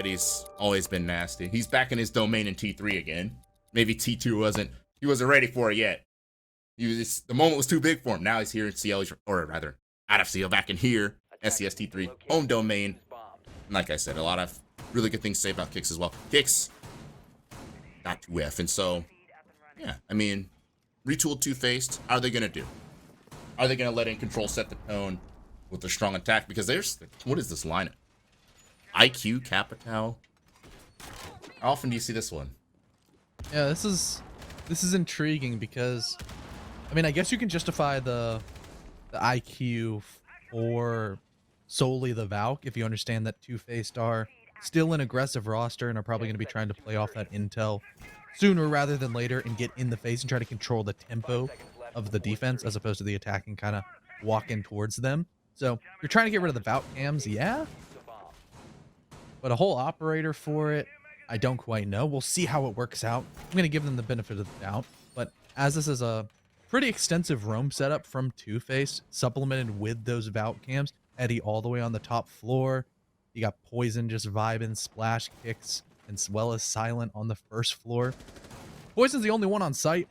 Eddie's always been nasty. He's back in his domain in T3 again. Maybe T2 wasn't ready for it yet. The moment was too big for him. Now he's here in CL, or rather, out of CL, back in here. SCS T3, home domain. And like I said, a lot of really good things to say about Kicks as well. Kicks got 2F, and so, yeah, I mean, retooled 2FACED. How are they going to do? Are they going to let Incontrol set the tone with a strong attack? Because what is this lineup? IQ, Capital. How often do you see this one? Yeah, this is intriguing because, I mean, I guess you can justify the IQ for solely the Valk if you understand that 2FACED are still an aggressive roster and are probably going to be trying to play off that intel sooner rather than later and get in the face and try to control the tempo of the defense as opposed to the attacking kind of walking towards them. So you're trying to get rid of the Valk cams, yeah, but a whole operator for it, I don't quite know. We'll see how it works out. I'm going to give them the benefit of the doubt, but as this is a pretty extensive roam setup from 2FACED, supplemented with those Valk cams, Eddie all the way on the top floor. You got Poison just vibing, Splash Kicks, as well as Silent on the first floor. Poison's the only one on site,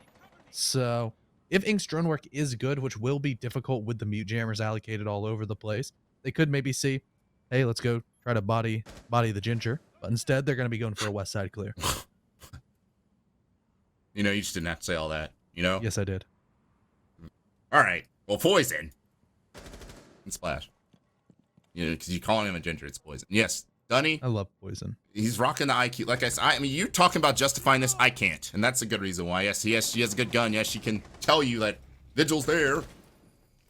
so if Ink's drone work is good, which will be difficult with the mute jammers allocated all over the place, they could maybe see, hey, let's go try to body the Ginger, but instead they're going to be going for a west side clear. You know, you just didn't have to say all that, you know? Yes, I did. All right, well, Poison and Splash. You know, because you're calling him a Ginger, it's Poison. Yes, Dunny. I love Poison. He's rocking the IQ. Like I said, I mean, you're talking about justifying this. I can't, and that's a good reason why. Yes, she has a good gun. Yes, she can tell you that Vigil's there.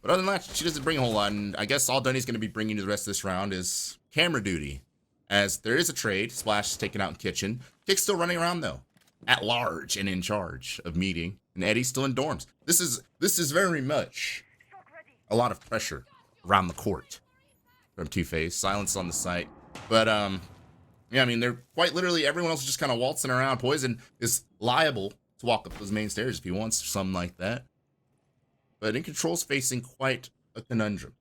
But other than that, she doesn't bring a whole lot. And I guess all Dunny's going to be bringing to the rest of this round is camera duty, as there is a trade. Splash is taken out in kitchen. Kick's still running around though, at large and in charge of meeting. And Eddie's still in dorms. This is very much a lot of pressure around the court from 2FACED. Silence on the site. But, yeah, I mean, they're quite literally, everyone else is just kind of waltzing around. Poison is liable to walk up those main stairs if he wants, or something like that. But Incontrol's facing quite a conundrum.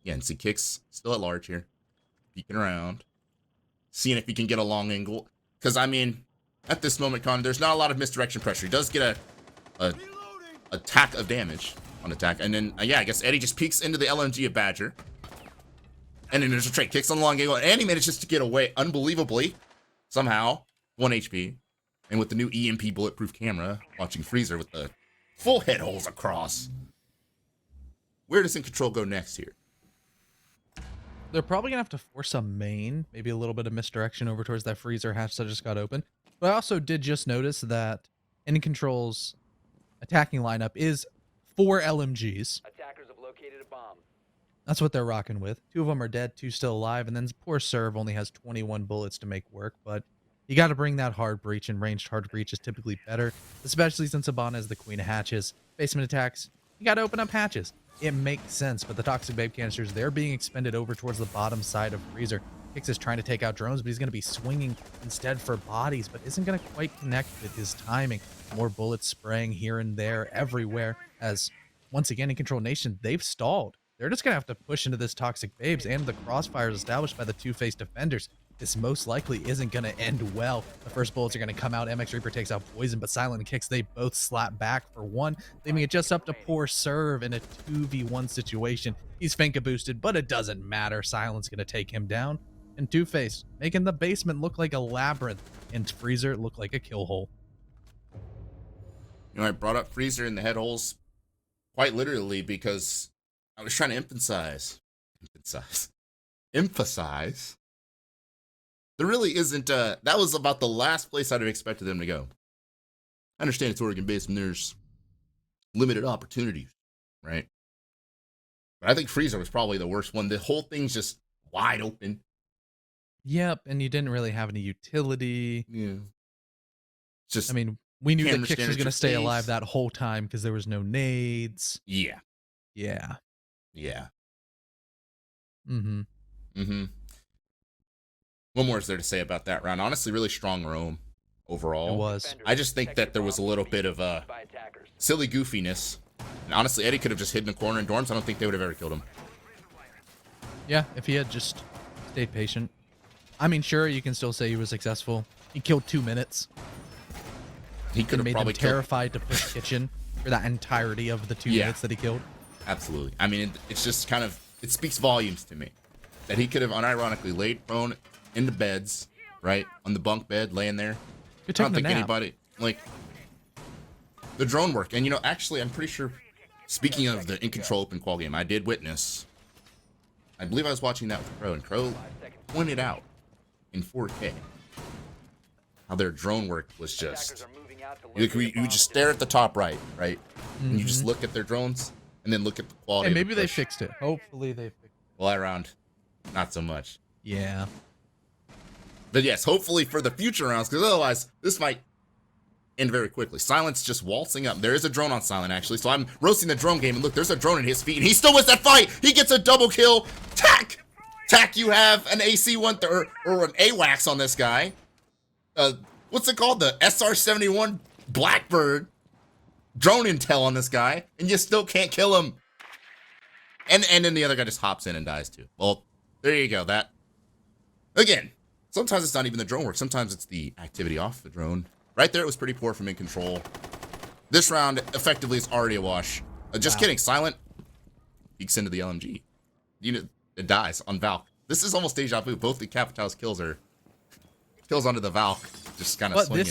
Again, see Kicks still at large here. Peeking around. Seeing if he can get a long angle. Because, I mean, at this moment, Con, there's not a lot of misdirection pressure. He does get a attack of damage on attack. And then, yeah, I guess Eddie just peeks into the LMG of Badger. And then there's a trade. Kicks on the long angle. And he manages to get away unbelievably. Somehow. 1 HP. And with the new EMP bulletproof camera, watching Freezer with the full head holes across. Where does Incontrol go next here? They're probably going to have to force a main. Maybe a little bit of misdirection over towards that Freezer hatch that just got open. But I also did just notice that Incontrol's attacking lineup is 4 LMGs. Attackers have located a bomb. That's what they're rocking with. 2 of them are dead, 2 still alive, and then poor Serve only has 21 bullets to make work, but you got to bring that hard breach, and ranged hard breach is typically better, especially since Abana is the queen of hatches. Basement attacks, you got to open up hatches. It makes sense, but the Toxic Babe canisters, they're being expended over towards the bottom side of Freezer. Kicks is trying to take out drones, but he's going to be swinging instead for bodies, but isn't going to quite connect with his timing. More bullets spraying here and there, everywhere, as once again, Incontrol Nation, they've stalled. They're just going to have to push into this Toxic Babes and the crossfires established by the 2FACED defenders. This most likely isn't going to end well. The first bullets are going to come out. MX Reaper takes out Poison, but Silent and Kicks, they both slap back for 1, leaving it just up to poor Serve in a 2v1 situation. He's Finka boosted, but it doesn't matter. Silent's going to take him down. And 2FACED, making the basement look like a labyrinth, and Freezer look like a kill hole. You know, I brought up Freezer in the head holes quite literally because I was trying to emphasize. There really isn't, that was about the last place I'd have expected them to go. I understand it's Oregon based and there's limited opportunities, right? But I think Freezer was probably the worst one. The whole thing's just wide open. Yep, and you didn't really have any utility. Yeah. It's just, I mean, we knew that Kicks was going to stay space. alive that whole time because there was no nades. Yeah. Yeah. Yeah. Mm-hmm. Mm-hmm. What more is there to say about that round? Honestly, really strong roam overall. It was. I just think that there was a little bit of silly goofiness. And honestly, Eddie could have just hidden in the corner in dorms. I don't think they would have ever killed him. Yeah, if he had just stayed patient. I mean, sure, you can still say he was successful. He killed 2 minutes. He could And have made probably them killed. terrified to push kitchen for that entirety of the 2 Yeah. minutes that he killed. Absolutely. I mean, it's just kind of, it speaks volumes to me that he could have unironically laid prone in the beds, right? On the bunk bed, laying there. You're I don't taking a think nap. anybody, like, the drone work. And, you know, actually, I'm pretty sure, speaking of the Incontrol open qual game, I did witness, I believe I was watching that with Crow, and Crow pointed out in 4K how their drone work was just, you just stare at the top right? And you just look at their drones, and then look at the quality Hey, of the maybe they push. fixed it. Hopefully they fixed it. Fly around, not so much. Yeah. But yes, hopefully for the future rounds, because otherwise this might end very quickly. Silent's just waltzing up. There is a drone on Silent, actually, so I'm roasting the drone game, and look, there's a drone at his feet, and he still wins that fight! He gets a double kill! Tack! Tack, you have an AC-1 or an AWACS on this guy. What's it called? The SR-71 Blackbird drone intel on this guy, and you still can't kill him. And then the other guy just hops in and dies too. Well, there you go. That, again, sometimes it's not even the drone work. Sometimes it's the activity off the drone. Right there, it was pretty poor from Incontrol. This round, effectively, is already a wash. Just kidding. Silent peeks into the LMG. You know, it dies on Valk. This is almost deja vu. Both the Capitale's kills are kills onto the Valk. Just kind of But swinging.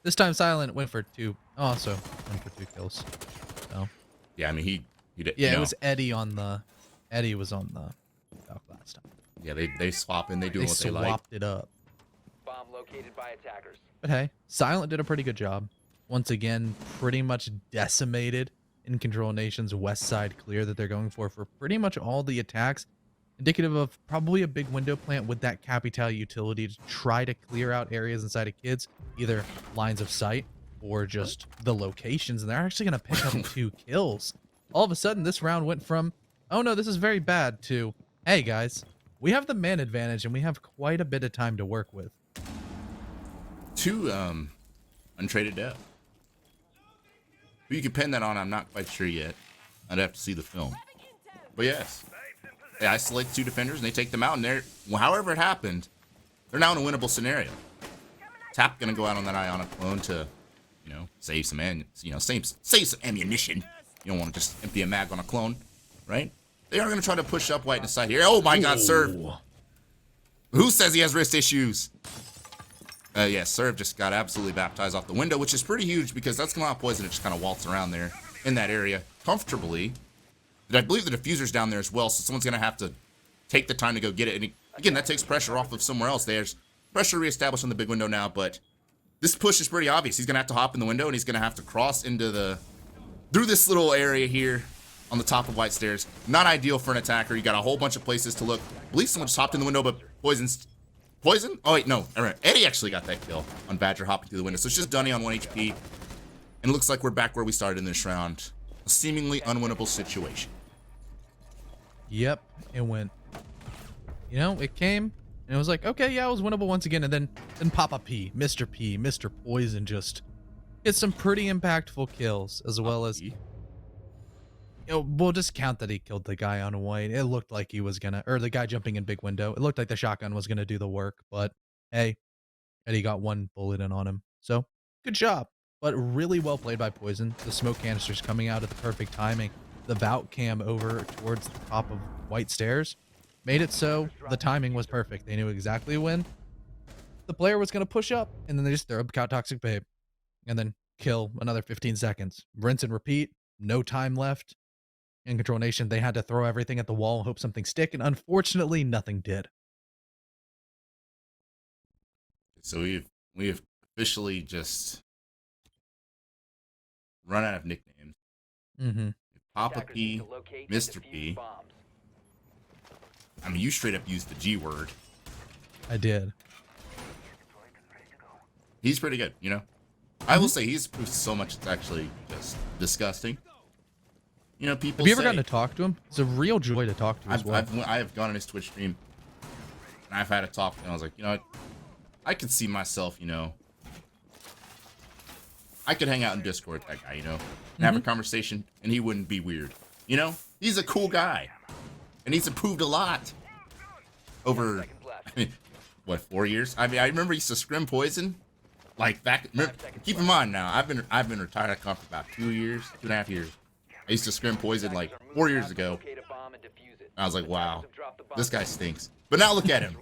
this time Silent went for 2. Also went for 2 kills. So Yeah, I mean, he did. yeah, you it know, was Eddie was on the Valk last time. Yeah, they swap and they do They what they like. swapped it up. Bomb located by attackers. But hey, Silent did a pretty good job. Once again, pretty much decimated Incontrol Nation's west side clear that they're going for pretty much all the attacks. Indicative of probably a big window plant with that Capital utility to try to clear out areas inside of kids, either lines of sight or just the locations. And they're actually going to pick up 2 kills. All of a sudden, this round went from, oh no, this is very bad, to, hey guys, we have the man advantage and we have quite a bit of time to work with. 2 untraded death. Who you could pin that on, I'm not quite sure yet. I'd have to see the film. But yes, they isolate 2 defenders and they take them out, and they're, well, however it happened, they're now in a winnable scenario. Tap gonna go out on that Ionic clone to, you know, save some save some ammunition. You don't want to just empty a mag on a clone, right? They are gonna try to push up white inside here. Oh my God, Serve! Who says he has wrist issues? Yeah, Serve just got absolutely baptized off the window, which is pretty huge because that's gonna allow Poison to just kind of waltz around there in that area comfortably. But I believe the diffuser's down there as well, so someone's gonna have to take the time to go get it. And again, that takes pressure off of somewhere else. There's pressure reestablished on the big window now, but this push is pretty obvious. He's gonna have to hop in the window and he's gonna have to cross into through this little area here on the top of White Stairs. Not ideal for an attacker. You got a whole bunch of places to look. I believe someone just hopped in the window, but Poison? Oh wait, no. All right. Eddie actually got that kill on Badger hopping through the window. So it's just Dunny on 1 HP. And it looks like we're back where we started in this round. A seemingly unwinnable situation. Yep, it went. You know, it came and it was like, okay, yeah, it was winnable once again. And then Papa P, Mr. Poison just hit some pretty impactful kills, as well as, you know, we'll just count that he killed the guy on white. It looked like he was gonna, or the guy jumping in big window. It looked like the shotgun was gonna do the work, but hey, Eddie got 1 bullet in on him. So good job, but really well played by Poison. The smoke canisters coming out at the perfect timing. The Vault cam over towards the top of White Stairs made it so the timing was perfect. They knew exactly when the player was going to push up, and then they just throw up Toxic Babe and then kill another 15 seconds. Rinse and repeat. No time left. Incontrol Nation, they had to throw everything at the wall and hope something stick, and unfortunately, nothing did. So we've officially just run out of nicknames. Mm-hmm. Papa P, Mr. P. I mean, you straight up used the G word. I did. He's pretty good, you know? I will say he's proved so much it's actually just disgusting. You know, people Have you ever say, gotten to talk to him? It's a real joy to talk to as well. I have gone on his Twitch stream, and I've had a talk, and I was like, you know what? I could see myself, you know, I could hang out in Discord with that guy, you know, and have a conversation, and he wouldn't be weird. You know? He's a cool guy. And he's improved a lot over, I mean, what, 4 years? I mean, I remember he used to scrim poison. Like back, keep in mind now, I've been retired at comp for about 2 years, 2.5 years. I used to scrim poison like 4 years ago. I was like, wow, this guy stinks. But now look at him.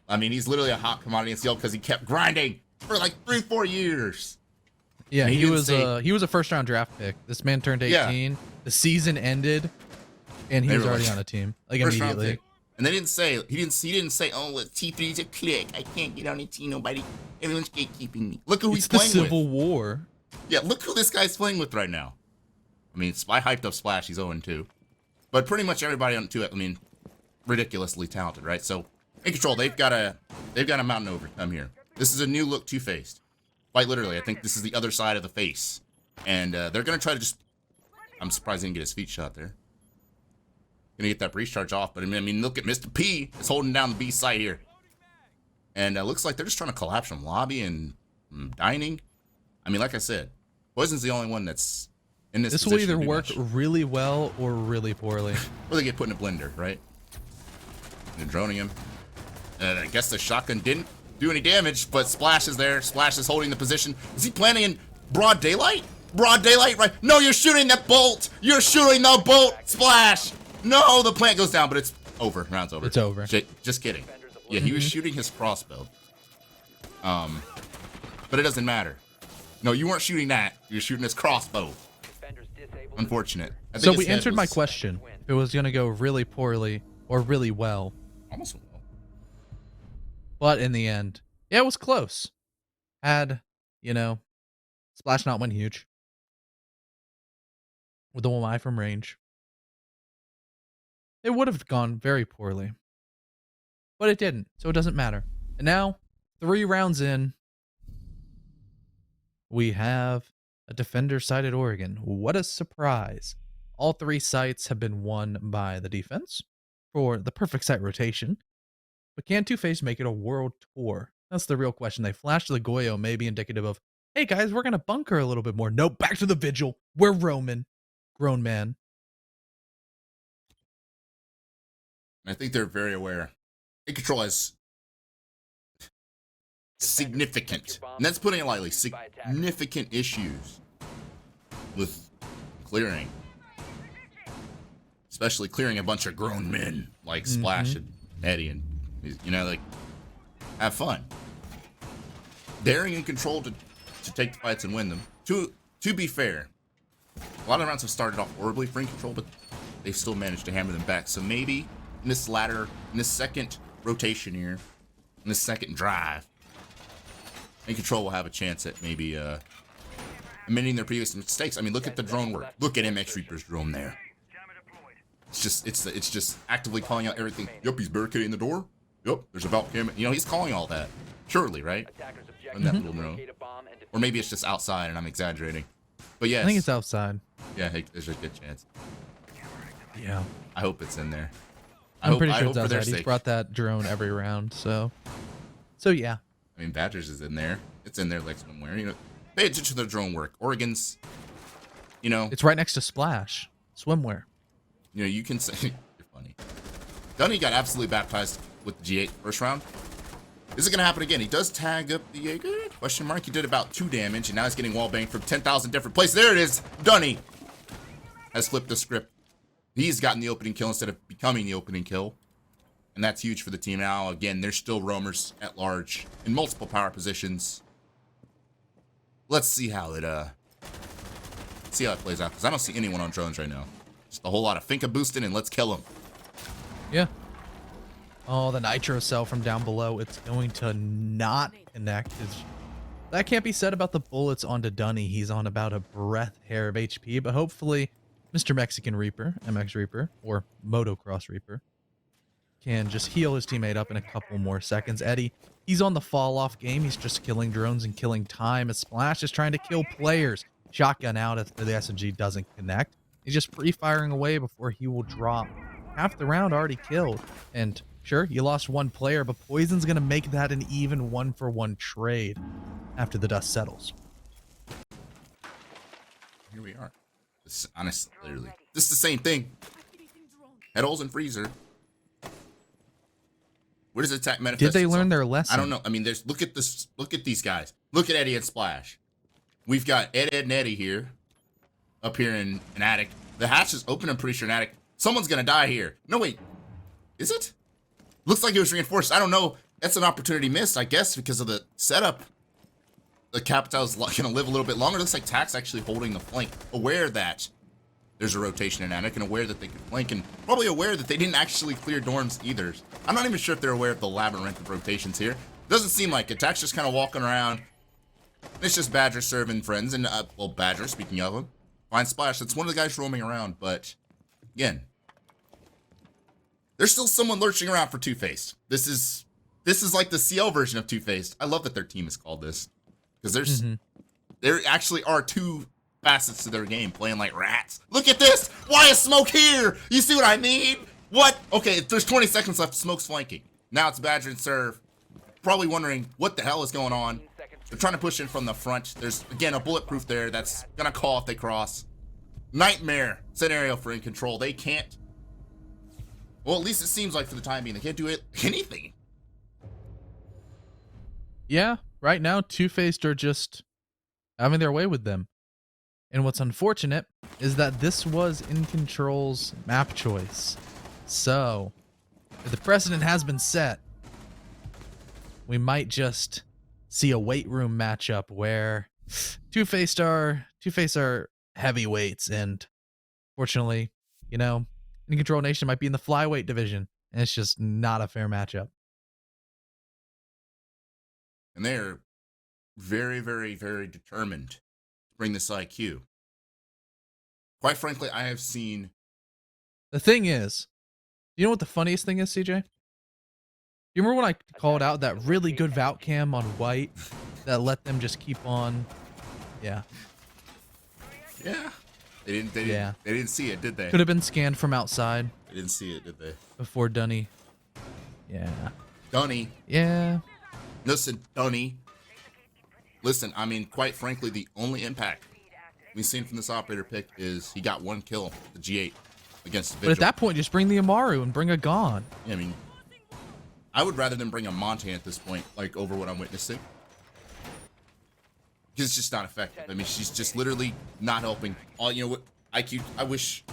I mean, he's literally a hot commodity in CL because he kept grinding for like 3-4 years. Yeah, And he was a first round draft pick. This man turned 18. Yeah. The season ended, and he They was were already like, on a team like first round immediately. pick. And they didn't say he didn't say, oh, well, T3's a click. I can't get on a team. Nobody, everyone's gatekeeping me. Look who It's he's the playing Civil with. War. Yeah, look who this guy's playing with right now. I mean, I hyped up Splash. He's 0-2, but pretty much everybody on 2. I mean, ridiculously talented, right? So, Incontrol, they've got a mountain to overcome here. This is a new look 2FACED. Quite literally, I think this is the other side of the face, and they're gonna try to just. I'm surprised he didn't get his feet shot there. Gonna get that breach charge off, but I mean, look at Mr. P is holding down the B site here, and looks like they're just trying to collapse from lobby and dining. I mean, like I said, Poison's the only one that's in this. This will either position to do work much. really well or really poorly. Or they get put in a blender, right? And they're droning him. I guess the shotgun didn't do any damage, but Splash is there. Splash is holding the position. Is he planning in broad daylight? Broad daylight, right? No, you're shooting that bolt. You're shooting the bolt, Splash. No, the plant goes down, but it's over. Round's over. It's over. Just kidding. Yeah, he was shooting his crossbow. But it doesn't matter. No, you weren't shooting that. You were shooting his crossbow. Unfortunate. I think So his we head answered my was- question. It was gonna go really poorly or really well, Almost well. but in the end, yeah, it was close. Had Splash not went huge with the 1 eye from range, it would have gone very poorly, but it didn't, so it doesn't matter. And now, 3 rounds in, we have a defender-sided Oregon. What a surprise. All 3 sites have been won by the defense for the perfect site rotation. But can 2FACED make it a world tour? That's the real question. They flashed the Goyo, maybe indicative of, hey guys, we're going to bunker a little bit more. Nope, back to the Vigil. We're Roman. Grown man. I think they're very aware. Incontrol has significant, and that's putting it lightly, significant issues with clearing. Especially clearing a bunch of grown men like Splash and Eddie, and like, have fun. Daring and control to take the fights and win them. To be fair, a lot of rounds have started off horribly for Incontrol, but they've still managed to hammer them back. So maybe in this second rotation here, in this second drive, Incontrol will have a chance at maybe amending their previous mistakes. I mean, look at the drone work. Look at MX Reaper's drone there. It's just actively calling out everything. Yup, he's barricading the door. Yup, there's a Valk cam. He's calling all that. Surely, right? In that little room. Or maybe it's just outside and I'm exaggerating. But yes. I think it's outside. Yeah, hey, there's a good chance. Yeah. I hope it's in there. I'm pretty I sure hope it's for their outside. He's sake. brought that drone every round, so yeah. I mean, Badgers is in there. It's in there like swimwear. Pay attention to their drone work. Oregon's, It's right next to Splash. Swimwear. You can say you're funny. Dunny got absolutely baptized with the G8 first round. Is it gonna happen again? He does tag up the Jaeger? Question mark. He did about 2 damage, and now he's getting wall banged from 10,000 different places. There it is. Dunny has flipped the script. He's gotten the opening kill instead of becoming the opening kill. And that's huge for the team now. Again, there's still roamers at large in multiple power positions. Let's see how it plays out, because I don't see anyone on drones right now. Just a whole lot of Finka boosting and let's kill him. Yeah. Oh, the nitro cell from down below. It's going to not connect. That can't be said about the bullets onto Dunny. He's on about a breath hair of HP, but hopefully Mr. Mexican Reaper, MX Reaper, or Motocross Reaper, can just heal his teammate up in a couple more seconds. Eddie, he's on the fall-off game. He's just killing drones and killing time. As Splash is trying to kill players. Shotgun out if the SMG doesn't connect. He's just pre-firing away before he will drop. Half the round already killed. And sure, you lost 1 player, but Poison's going to make that an even 1-for-1 trade after the dust settles. Here we are. Honestly, literally. This is the same thing. Head holes and freezer. Where does attack manifest Did they itself? learn their lesson? I don't know. I mean, look at this. Look at these guys. Look at Eddie and Splash. We've got Ed and Eddie here, up here in an attic. The hatch is open. I'm pretty sure an attic. Someone's gonna die here. No wait, is it? Looks like it was reinforced. I don't know. That's an opportunity missed, I guess, because of the setup. The Capital's gonna live a little bit longer. Looks like Tack's actually holding the flank, aware that there's a rotation in attic, and aware that they could flank, and probably aware that they didn't actually clear dorms either. I'm not even sure if they're aware of the labyrinth of rotations here. Doesn't seem like it. Tack's just kind of walking around. It's just Badger serving friends, and well, Badger, speaking of him, find Splash. That's one of the guys roaming around, but again, there's still someone lurching around for 2FACED. This is like the CL version of 2FACED. I love that their team is called this, because there actually are two facets to their game, playing like rats. Look at this! Why is Smoke here? You see what I mean? What? Okay, there's 20 seconds left. Smoke's flanking. Now it's Badger and Serve. Probably wondering what the hell is going on. They're trying to push in from the front. There's, again, a bulletproof there that's gonna call if they cross. Nightmare scenario for Incontrol. They can't. Well, at least it seems like for the time being, they can't do anything. Yeah, right now, 2FACED are just having their way with them. And what's unfortunate is that this was Incontrol's map choice. So, if the precedent has been set, we might just see a weight room matchup where 2FACED are heavyweights, and fortunately, you know, Incontrol Nation might be in the flyweight division, and it's just not a fair matchup. And they're very, very, very determined to bring this IQ. Quite frankly, I have seen... The thing is, you know what the funniest thing is, CJ? You remember when I called out that really good Valk cam on White that let them just keep on? Yeah. Yeah. They didn't see it, did they? Could have been scanned from outside. They didn't see it, did they? Before Dunny. Yeah. Dunny. Yeah. Listen, Dunny. Listen, I mean, quite frankly, the only impact we've seen from this operator pick is he got one kill, the G8, against Vigil. But at that point, just bring the Amaru and bring a Gon. Yeah, I mean, I would rather than bring a Montan at this point, like, over what I'm witnessing. Because it's just not effective. I mean, she's just literally not helping. All, you know what, IQ, I wish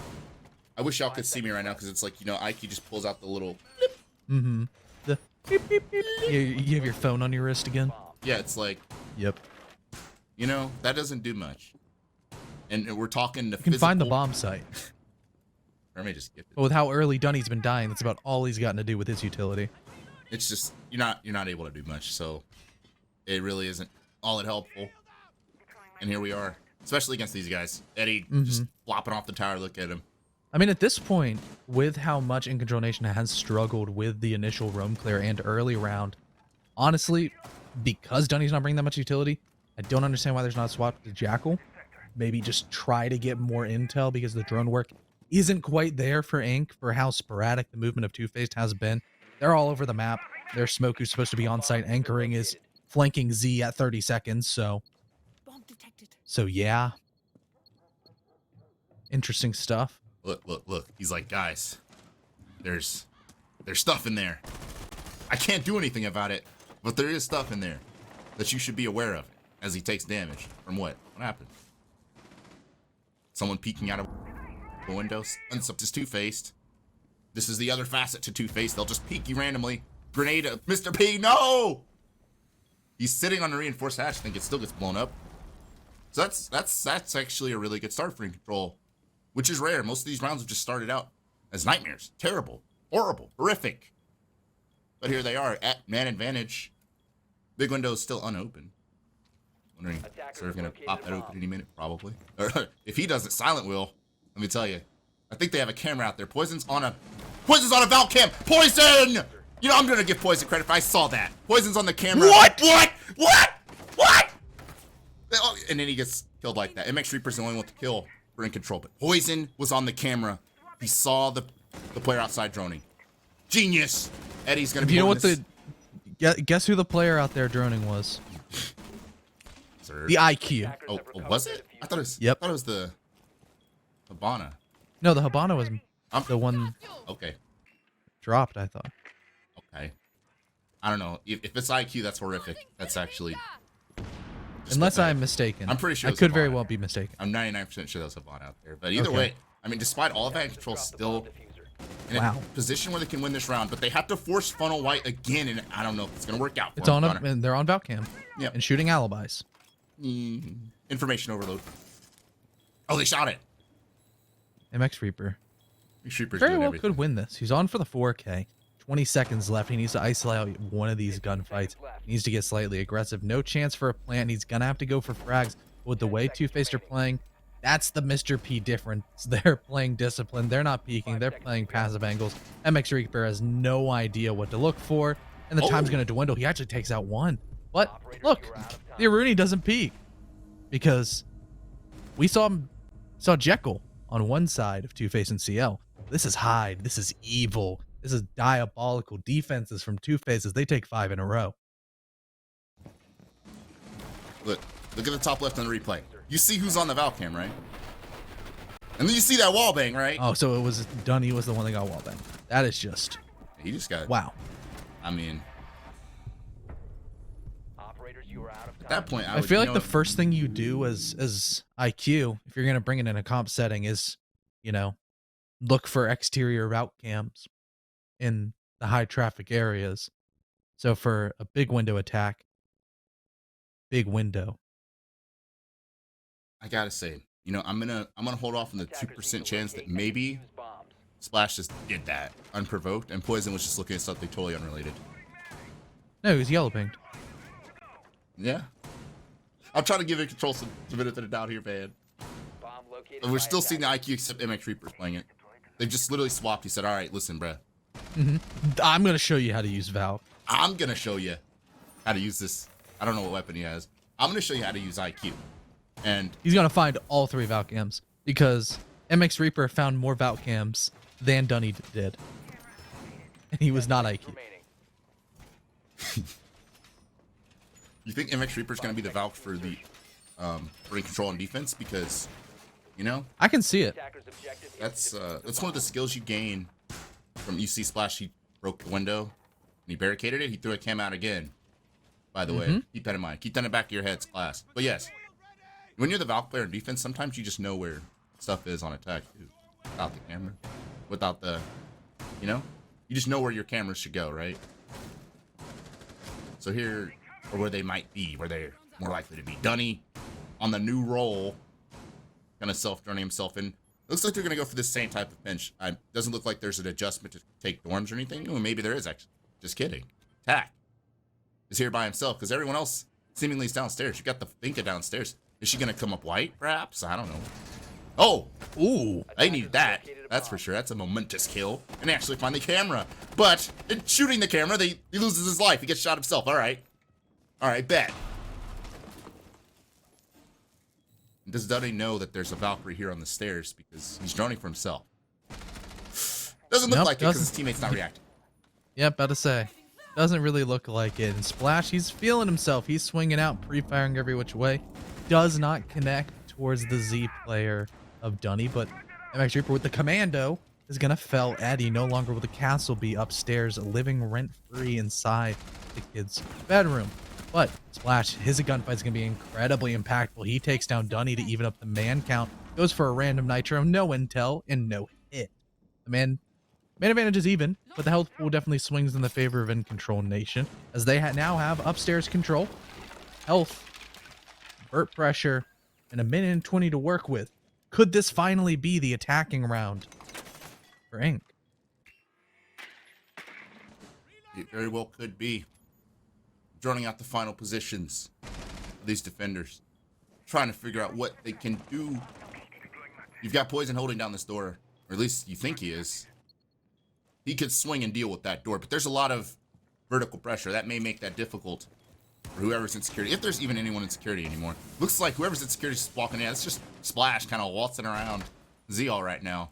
y'all could see me right now, because it's like, you know, IQ just pulls out the little... Mm-hmm. The beep, beep, beep. You have your phone on your wrist again? Yeah, it's like... Yep. You know, that doesn't do much. And we're talking the You can find the bomb site. Or I may just skip it. But with how early Dunny's been dying, that's about all he's gotten to do with his utility. It's just you're not able to do much, so it really isn't all that helpful. And here we are, especially against these guys. Eddie just flopping off the tower. Look at him. I mean, at this point, with how much Incontrol Nation has struggled with the initial roam clear and early round, honestly, because Dunny's not bringing that much utility, I don't understand why there's not a swap to Jackal. Maybe just try to get more intel, because the drone work isn't quite there for Inc. for how sporadic the movement of 2FACED has been. They're all over the map. Their Smoke, who's supposed to be on site anchoring, is flanking Z at 30 seconds. So yeah. Interesting stuff. Look. He's like, guys, there's stuff in there. I can't do anything about it, but there is stuff in there that you should be aware of as he takes damage. From what? What happened? Someone peeking out of the window. This is 2FACED. This is the other facet to 2FACED. They'll just peek you randomly. Grenade, Mr. P, no! He's sitting on a reinforced hatch. I think it still gets blown up. So that's actually a really good start for Incontrol, which is rare. Most of these rounds have just started out as nightmares. Terrible, horrible, horrific. But here they are at man advantage. Big window is still unopened. Wondering if they're gonna pop that open any minute, probably. Or if he doesn't, Silent will. Let me tell you. I think they have a camera out there. Poison's on a Valk cam. Poison! You know, I'm gonna give Poison credit if I saw that. Poison's on the camera. What? Oh, and then he gets killed like that. MX Reaper's the only one to kill for Incontrol. But Poison was on the camera. He saw the player outside droning. Genius! Eddie's gonna be. You know what guess who the player out there droning was? The IQ. Oh, was it? I thought it was. Yep. I thought it was the Habana. No, the Habana was the one. Okay. Dropped, I thought. Okay. I don't know. If it's IQ, that's horrific. That's actually. Unless pathetic. I'm mistaken. I'm pretty sure I it's could a very bot. well be mistaken. I'm 99% sure that's a bot out there. But either Okay. way, I mean, despite all of that, Incontrol's still in a Wow. position where they can win this round, but they have to force funnel white again, and I don't know if it's gonna work out. For It's on them. and they're on Valcam. Yep. And shooting alibis. Information overload. Oh, they shot it. MX Reaper. Shreeper's Very doing well everything. could win this. He's on for the 4K. 20 seconds left. He needs to isolate out one of these gunfights. He needs to get slightly aggressive. No chance for a plant. He's going to have to go for frags. With the way 2FACED are playing, that's the Mr. P difference. They're playing discipline. They're not peeking. They're playing passive angles. MX Reaper has no idea what to look for, and the time's going to dwindle. He actually takes out one. But look, the Aruni doesn't peek because we saw Jekyll on one side of 2FACED and CL. This is Hyde. This is evil. This is diabolical defenses from 2FACED. They take 5 in a row. Look at the top left on the replay. You see who's on the Valcam, right? And then you see that wall bang, right? Oh, so it was Dunny was the one that got wall banged. That is just He just got. wow. I mean, Operators, you are out of at time. that point, I feel like the first thing you do as IQ, if you're gonna bring it in a comp setting, is look for exterior route cams in the high traffic areas. So for a big window attack, big window. I gotta say, I'm gonna hold off on the 2% chance that maybe Splash just did that unprovoked, and Poison was just looking at something totally unrelated. No, he was yellow pinged. Yeah. I'm trying to give it control some benefit of the doubt here, man. Bomb located But we're by still seeing the attackers. IQ except MX Reaper's playing it. They've just literally swapped. He said, all right, listen, bruh. I'm gonna show you how to use Val. I'm gonna show you how to use this. I don't know what weapon he has. I'm gonna show you how to use IQ. And He's gonna find all 3 Val cams because MX Reaper found more Val cams than Dunny did, and he was not IQ. Remaining. you think MX Reaper's gonna be the Valk for the for control and defense? Because, I can see it. Attackers objective is that's to defuse the one of the bomb. skills you gain from UC Splash. He broke the window and he barricaded it. He threw a cam out again. By the way, keep that in mind. Keep that in the back of your heads, class. But yes, when you're the Valk player in defense, sometimes you just know where stuff is on attack too, without the camera, without the, you just know where your cameras should go, right? So here, or where they might be, where they're more likely to be. Dunny on the new role, kind of self-joining himself in. Looks like they're going to go for the same type of bench. Doesn't look like there's an adjustment to take dorms or anything. Well, maybe there is, actually. Just kidding. Tack is here by himself because everyone else seemingly is downstairs. You got the Finka downstairs. Is she going to come up white, perhaps? I don't know. Oh! Ooh! They need that. That's for sure. That's a momentous kill. And they actually find the camera. But in shooting the camera, he loses his life. He gets shot himself. All right. All right, bet. Does Dunny know that there's a Valkyrie here on the stairs because he's droning for himself? Doesn't look Nope, like it because his doesn't. teammate's not reacting. Yep, about to say. Doesn't really look like it. And Splash, he's feeling himself. He's swinging out, pre-firing every which way. Does not connect towards the Z player of Dunny, but MX Reaper with the commando is going to fell Eddie. No longer will the castle be upstairs, living rent-free inside the kid's bedroom. But Splash, his gunfight's going to be incredibly impactful. He takes down Dunny to even up the man count. Goes for a random nitro, no intel, and no hit. The man advantage is even, but the health pool definitely swings in the favor of Incontrol Nation, as they now have upstairs control, health, burp pressure, and a minute and 20 to work with. Could this finally be the attacking round for Inc? It very well could be. Droning out the final positions of these defenders. Trying to figure out what they can do. You've got Poison holding down this door, or at least you think he is. He could swing and deal with that door, but there's a lot of vertical pressure. That may make that difficult for whoever's in security, if there's even anyone in security anymore. Looks like whoever's in security is just walking in. It's just Splash kind of waltzing around ZL right now,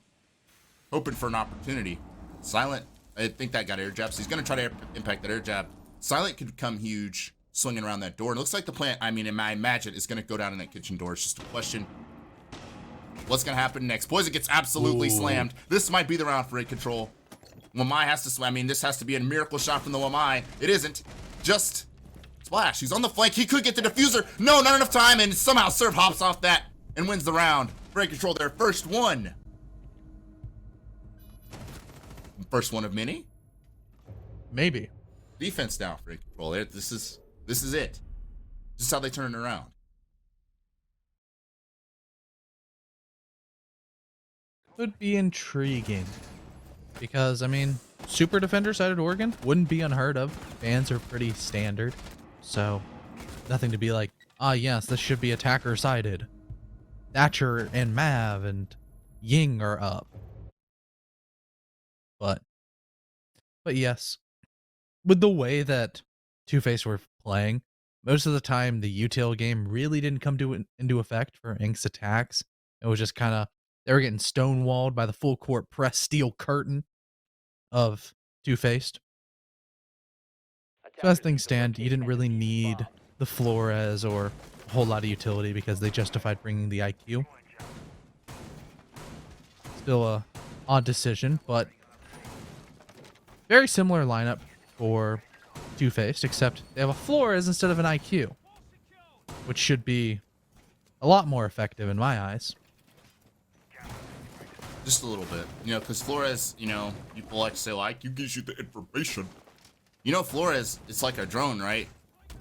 hoping for an opportunity. Silent, I think that got air jab, so he's going to try to impact that air jab. Silent could come huge, swinging around that door. It looks like the plant, I imagine, is going to go down in that kitchen door. It's just a question. What's going to happen next? Poison gets absolutely slammed. This might be the round for Incontrol. Wamai has to swim. I mean, this has to be a miracle shot from the Wamai. It isn't. Just splash. He's on the flank. He could get the diffuser. No, not enough time. And somehow Serve hops off that and wins the round. Break Control their first one. First one of many. Maybe. Defense now, Break Control. This is it. This is how they turn it around. Could be intriguing. Because, I mean, Super Defender sided Oregon wouldn't be unheard of. Bans are pretty standard. So, nothing to be like, ah, yes, this should be attacker sided. Thatcher and Mav and Ying are up. But yes, with the way that 2FACED were playing, most of the time the util game really didn't come into effect for Ink's attacks. It was just kind of, they were getting stonewalled by the full court press steel curtain of 2FACED. So as things stand, you didn't really need the Flores or a whole lot of utility because they justified bringing the IQ. Still a odd decision, but very similar lineup for 2FACED, except they have a Flores instead of an IQ, which should be a lot more effective in my eyes. Just a little bit, because Flores, people like to say, like, you gives you the information. Flores, it's like a drone, right?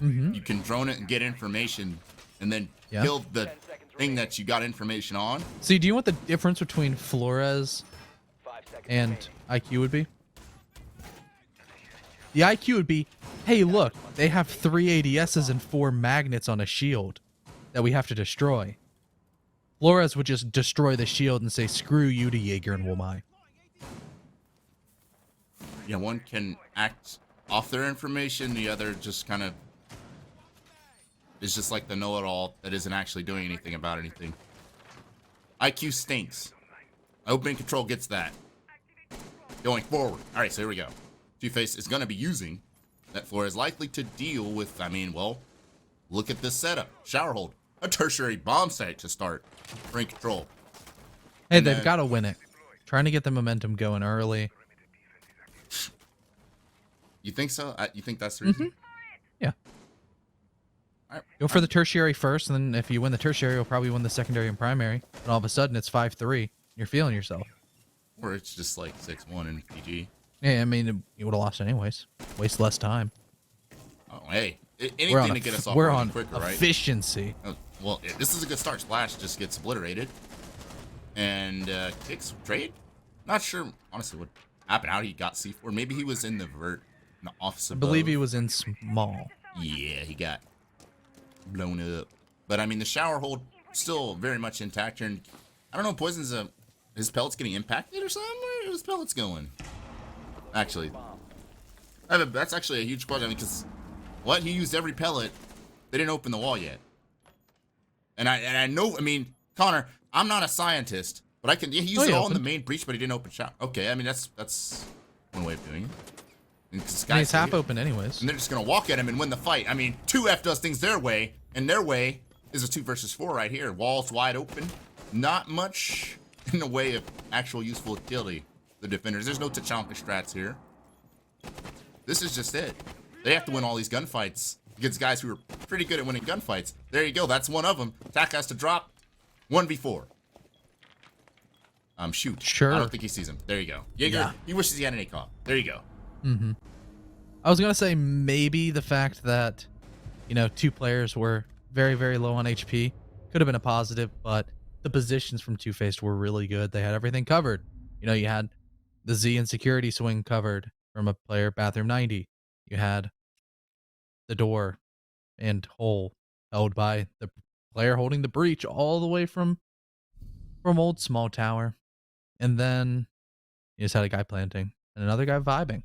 Mm-hmm. You can drone it and get information, and then Yeah. kill the thing that you got information on. See, do you know what the difference between Flores 5 seconds and remaining. IQ would be? The IQ would be, hey, look, they have 3 ADSs and 4 magnets on a shield that we have to destroy. Flores would just destroy the shield and say, screw you to Jaeger and Womai. Yeah, one can act off their information, the other just kind of is just like the know-it-all that isn't actually doing anything about anything. IQ stinks. I hope Incontrol gets that. Going forward. All right, so here we go. 2FACED is going to be using that Flores is likely to deal with, look at this setup. Shower hold. A tertiary bomb site to start for Incontrol. Hey, And they've then- got to win it. Trying to get the momentum going early. You think so? You think that's the reason? Yeah. All right. Go for the tertiary first, and then if you win the tertiary, you'll probably win the secondary and primary. And all of a sudden, it's 5-3. You're feeling yourself. Or it's just like 6-1 in PG. Yeah, I mean, you would have lost anyways. Waste less time. Oh, hey. We're Anything on, to get us off we're running on quicker, right? efficiency. Well, this is a good start. Splash just gets obliterated. And kicks trade? Not sure, honestly, what happened. How he got C4. Maybe he was in the vert. In the office I above. believe he was in small. Yeah, he got blown up. But, the shower hold still very much intact here. And I don't know, Poison's, his pellet's getting impacted or something? Where are his pellets going? Actually, that's actually a huge question because he used every pellet. They didn't open the wall yet. And I know, Connor, I'm not a scientist, but he used it all in the main breach, but he didn't open shop. Okay, that's one way of doing it. And He's half open anyways. And they're just gonna walk at him and win the fight. 2F does things their way, and their way is a 2 versus 4 right here. Walls wide open. Not much in the way of actual useful utility. The defenders. There's no Tachanka strats here. This is just it. They have to win all these gunfights against guys who are pretty good at winning gunfights. There you go. That's one of them. Tack has to drop 1v4. Shoot. Sure. I don't think he sees him. There you go. Jaeger, Yeah. he wishes he had an ACOP. There you go. Mm-hmm. I was gonna say maybe the fact that, 2 players were very, very low on HP could have been a positive, but the positions from 2FACED were really good. They had everything covered. You had the Z and security swing covered from a player, bathroom 90. You had the door and hole held by the player holding the breach all the way from old small tower. And then you just had a guy planting and another guy vibing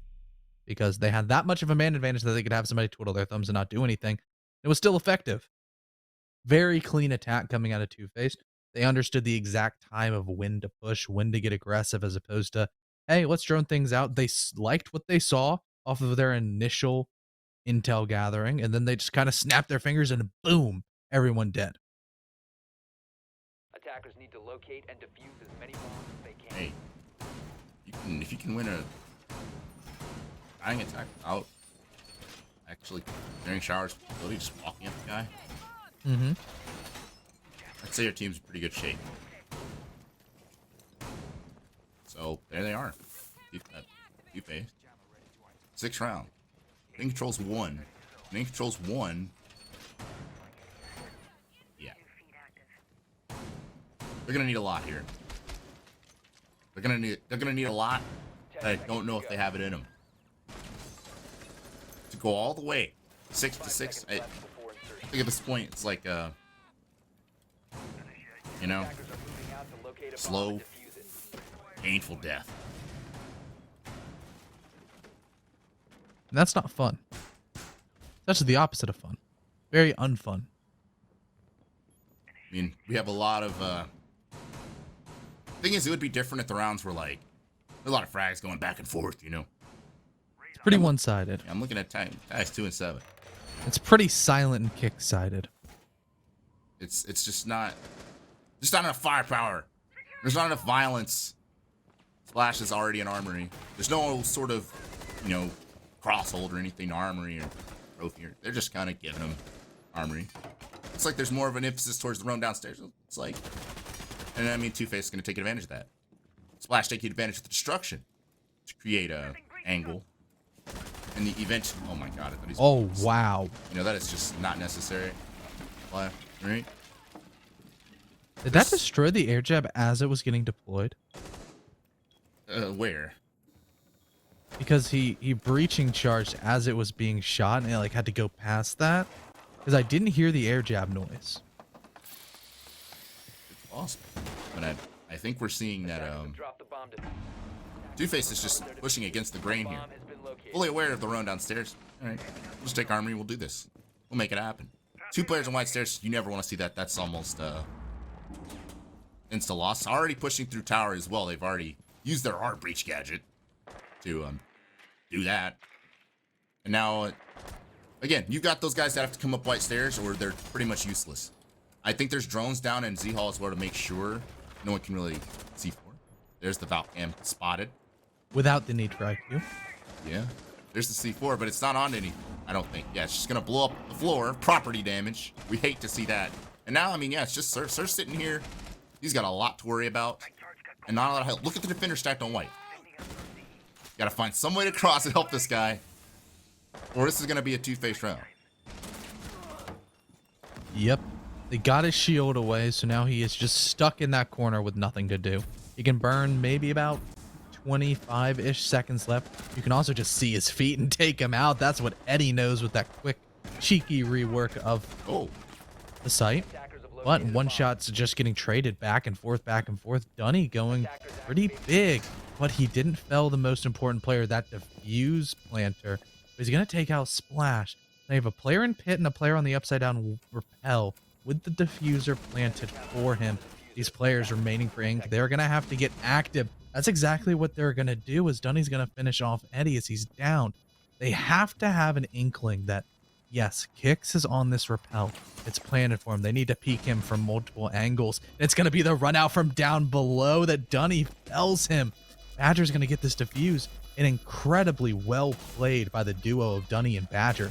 because they had that much of a man advantage that they could have somebody twiddle their thumbs and not do anything. It was still effective. Very clean attack coming out of 2FACED. They understood the exact time of when to push, when to get aggressive, as opposed to, hey, let's drone things out. They liked what they saw off of their initial intel gathering, and then they just kind of snapped their fingers and boom, everyone dead. Attackers need to locate and defuse as many bombs as they can. Hey, if you can win a Dying attack out. Actually, during showers, really just walking at the guy. Mm-hmm. I'd say your team's in pretty good shape. So there they are. 2FACED. 6th round. Incontrol's 1. Incontrol's 1. Yeah. They're gonna need a lot here. They're gonna need a lot. I don't know if they have it in them. To go all the way 6-6. I think at this point it's like you know, slow, painful death. And that's not fun. That's the opposite of fun. Very unfun. I mean, we have a lot of thing is, it would be different if the rounds were like a lot of frags going back and forth, you know. It's pretty one-sided. I'm looking at ties 2 and 7. It's pretty silent and kick-sided. It's just not enough firepower. There's not enough violence. Splash is already an armory. There's no sort of, you know, crosshold or anything to armory or trophy. They're just kind of giving them armory. It's like there's more of an emphasis towards the run downstairs. It's like, and I mean, 2FACED is going to take advantage of that. Splash taking advantage of the destruction to create a angle. And the event. Oh my god! Oh wow! You know that is just not necessary. Right? Did that destroy the air jab as it was getting deployed? Where? Because he breaching charged as it was being shot, and it like had to go past that. Because I didn't hear the air jab noise. It's possible, but I think we're seeing that 2FACED is just pushing against the grain here. Fully aware of the run downstairs. All right, we'll just take armory. We'll do this. We'll make it happen. 2 players on white stairs. You never want to see that. That's almost insta loss. Already pushing through tower as well. They've already used their art breach gadget to do that. And now, again, you've got those guys that have to come up white stairs, or they're pretty much useless. I think there's drones down in Z Hall as well to make sure no one can really see for. There's the Valk Cam spotted. Without the need for IQ. Yeah, there's the C4, but it's not on any. I don't think. Yeah, it's just gonna blow up the floor. Property damage. We hate to see that. And now, I mean, yeah, it's just Sir sitting here. He's got a lot to worry about, and not a lot of help. Look at the defender stacked on white. Gotta find some way to cross and help this guy, or this is gonna be a 2FACED round. Yep, they got his shield away, so now he is just stuck in that corner with nothing to do. He can burn maybe about 25-ish seconds left. You can also just see his feet and take him out. That's what Eddie knows with that quick, cheeky rework of the site. But one shot's just getting traded back and forth, Dunny going pretty big, but he didn't fell the most important player, that defuse planter. But he's going to take out Splash. They have a player in pit and a player on the upside down rappel with the diffuser planted for him. These players remaining for ink, they're going to have to get active. That's exactly what they're going to do, is Dunny's going to finish off Eddie as he's down. They have to have an inkling that, yes, Kix is on this rappel. It's planted for him. They need to peek him from multiple angles. It's going to be the run out from down below that Dunny fells him. Badger's going to get this diffuse, and incredibly well played by the duo of Dunny and Badger.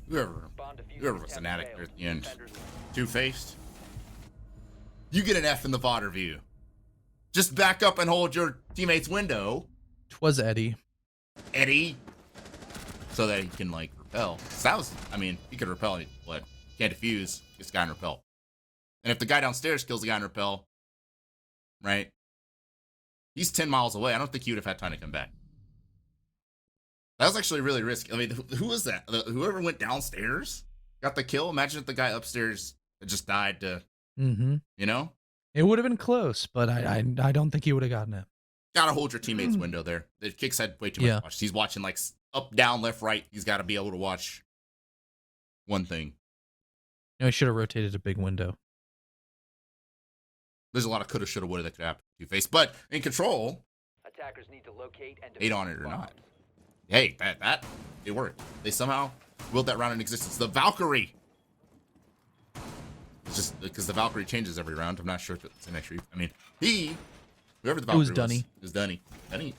Whoever was an addict there at the end. 2FACED. You get an F in the VOD review. Just back up and hold your teammate's window. 'Twas Eddie. Eddie. So that he can, like, repel. That was, I mean, he could repel, but can't defuse. This guy in repel. And if the guy downstairs kills the guy in repel, right? He's 10 miles away. I don't think he would have had time to come back. That was actually really risky. I mean, who was that? Whoever went downstairs got the kill. Imagine if the guy upstairs just died to, you know? It would have been close, but I don't think he would have gotten it. Gotta hold your teammate's window there. The Kix had way too much to watch. He's watching like up, down, left, right. He's got to be able to watch one thing. No, he should have rotated a big window. There's a lot of coulda, shoulda, woulda that could happen to 2FACED, but in control, Attackers need to locate and hate on it or not. Hey, that it worked. They somehow willed that round in existence. The Valkyrie. It's just because the Valkyrie changes every round. I'm not sure if it's an extra. I mean, whoever the Valkyrie was Dunny. It was Dunny.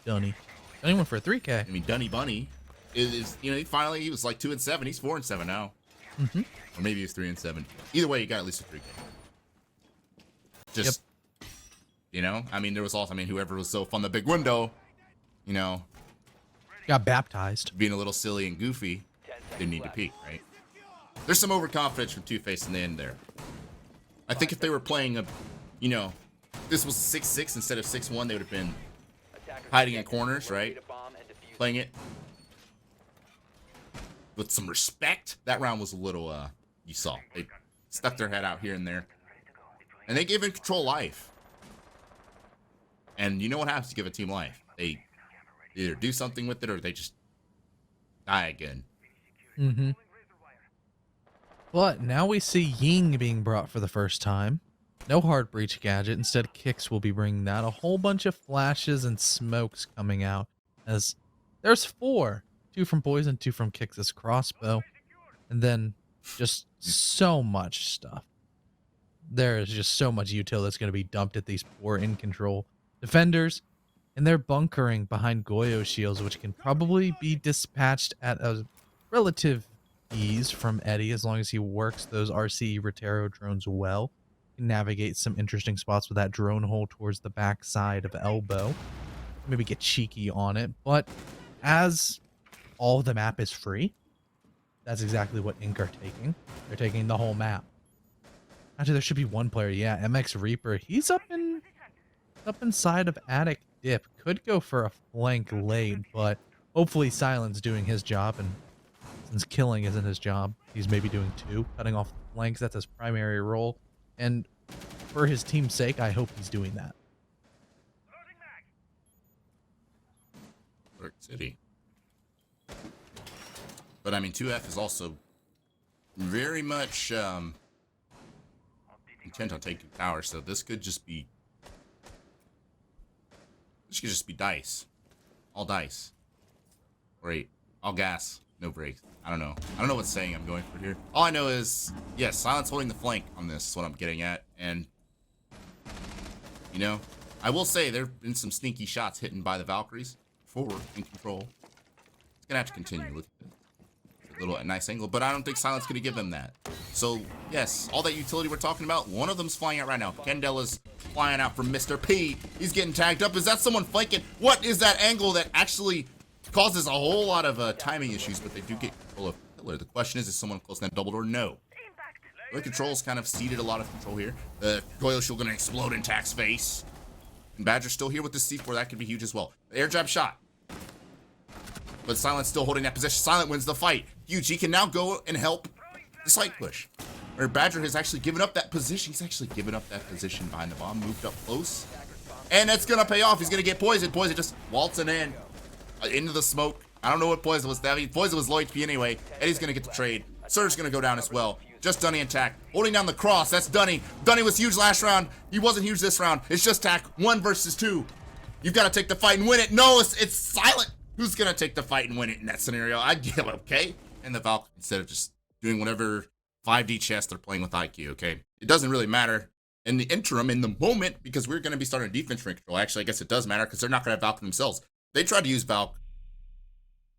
Dunny. Dunny went for a 3K. I mean, Dunny Bunny is you know, he was like 2-7. He's 4-7 now. Mm-hmm. Or maybe he's 3-7. Either way, he got at least a 3K. Just, you know, I mean, there was also, I mean, whoever was so fun the big window, you know, Got baptized. being a little silly and goofy, didn't need to peek, right? There's some overconfidence from 2FACED in the end there. I think if they were playing a, you know, this was 6-6 instead of 6-1, they would have been hiding in corners, right? Playing it with some respect. That round was a little, you saw. They stuck their head out here and there. And they gave Incontrol life. And you know what happens to give a team life? They either do something with it or they just die again. Mm-hmm. But now we see Ying being brought for the first time. No hard breach gadget. Instead, Kicks will be bringing that. A whole bunch of flashes and smokes coming out. As there's 4. 2 from Poison, 2 from Kicks' crossbow. And then just so much stuff. There is just so much util that's going to be dumped at these poor Incontrol defenders. And they're bunkering behind Goyo shields, which can probably be dispatched at a relative ease from Eddie as long as he works those RCE Rotero drones well. Can navigate some interesting spots with that drone hole towards the back side of Elbow. Maybe get cheeky on it. But as all of the map is free, that's exactly what Inc are taking. They're taking the whole map. Actually, there should be one player. Yeah, MX Reaper. He's up inside of Attic Dip. Could go for a flank late, but hopefully Silent's doing his job, and since killing isn't his job, he's maybe doing 2, cutting off the flanks. That's his primary role, and for his team's sake, I hope he's doing that. Dark City. But I mean, 2F is also very much intent on taking tower, so this could just be dice. All dice. Great. All gas. No brakes. I don't know. I don't know what saying I'm going for here. All I know is, yes, Silent's holding the flank on this is what I'm getting at. And, you know, I will say there have been some sneaky shots hidden by the Valkyries forward in control. It's going to have to continue. Look at this. A nice angle, but I don't think Silent's going to give them that. So, yes, all that utility we're talking about, one of them's flying out right now. Kendall is flying out from Mr. P. He's getting tagged up. Is that someone flanking? What is that angle that actually causes a whole lot of timing issues, but they do get control of Pillar. The question is someone close to that double door? No. The control's kind of ceded a lot of control here. The Goyo Shield gonna explode in Tack's face. And Badger's still here with the C4. That could be huge as well. The air jab shot. But Silent's still holding that position. Silent wins the fight. Huge. He can now go and help the site push. Or Badger has actually given up that position. He's actually given up that position behind the bomb. Moved up close. And that's going to pay off. He's going to get poisoned. Poison just waltzing in. Into the smoke. I don't know what Poison was. Poison was low HP anyway. Eddie's going to get the trade. Surge's going to go down as well. Just Dunny and Tack. Holding down the cross. That's Dunny. Dunny was huge last round. He wasn't huge this round. It's just Tack. 1 versus 2. You've got to take the fight and win it. No, it's Silent. Who's going to take the fight and win it in that scenario? I'd give it, okay? And the Valk, instead of just doing whatever 5D chess they're playing with IQ, okay? It doesn't really matter in the interim, in the moment, because we're going to be starting defense for Control. Actually, I guess it does matter because they're not going to have Valk themselves. They tried to use Valk.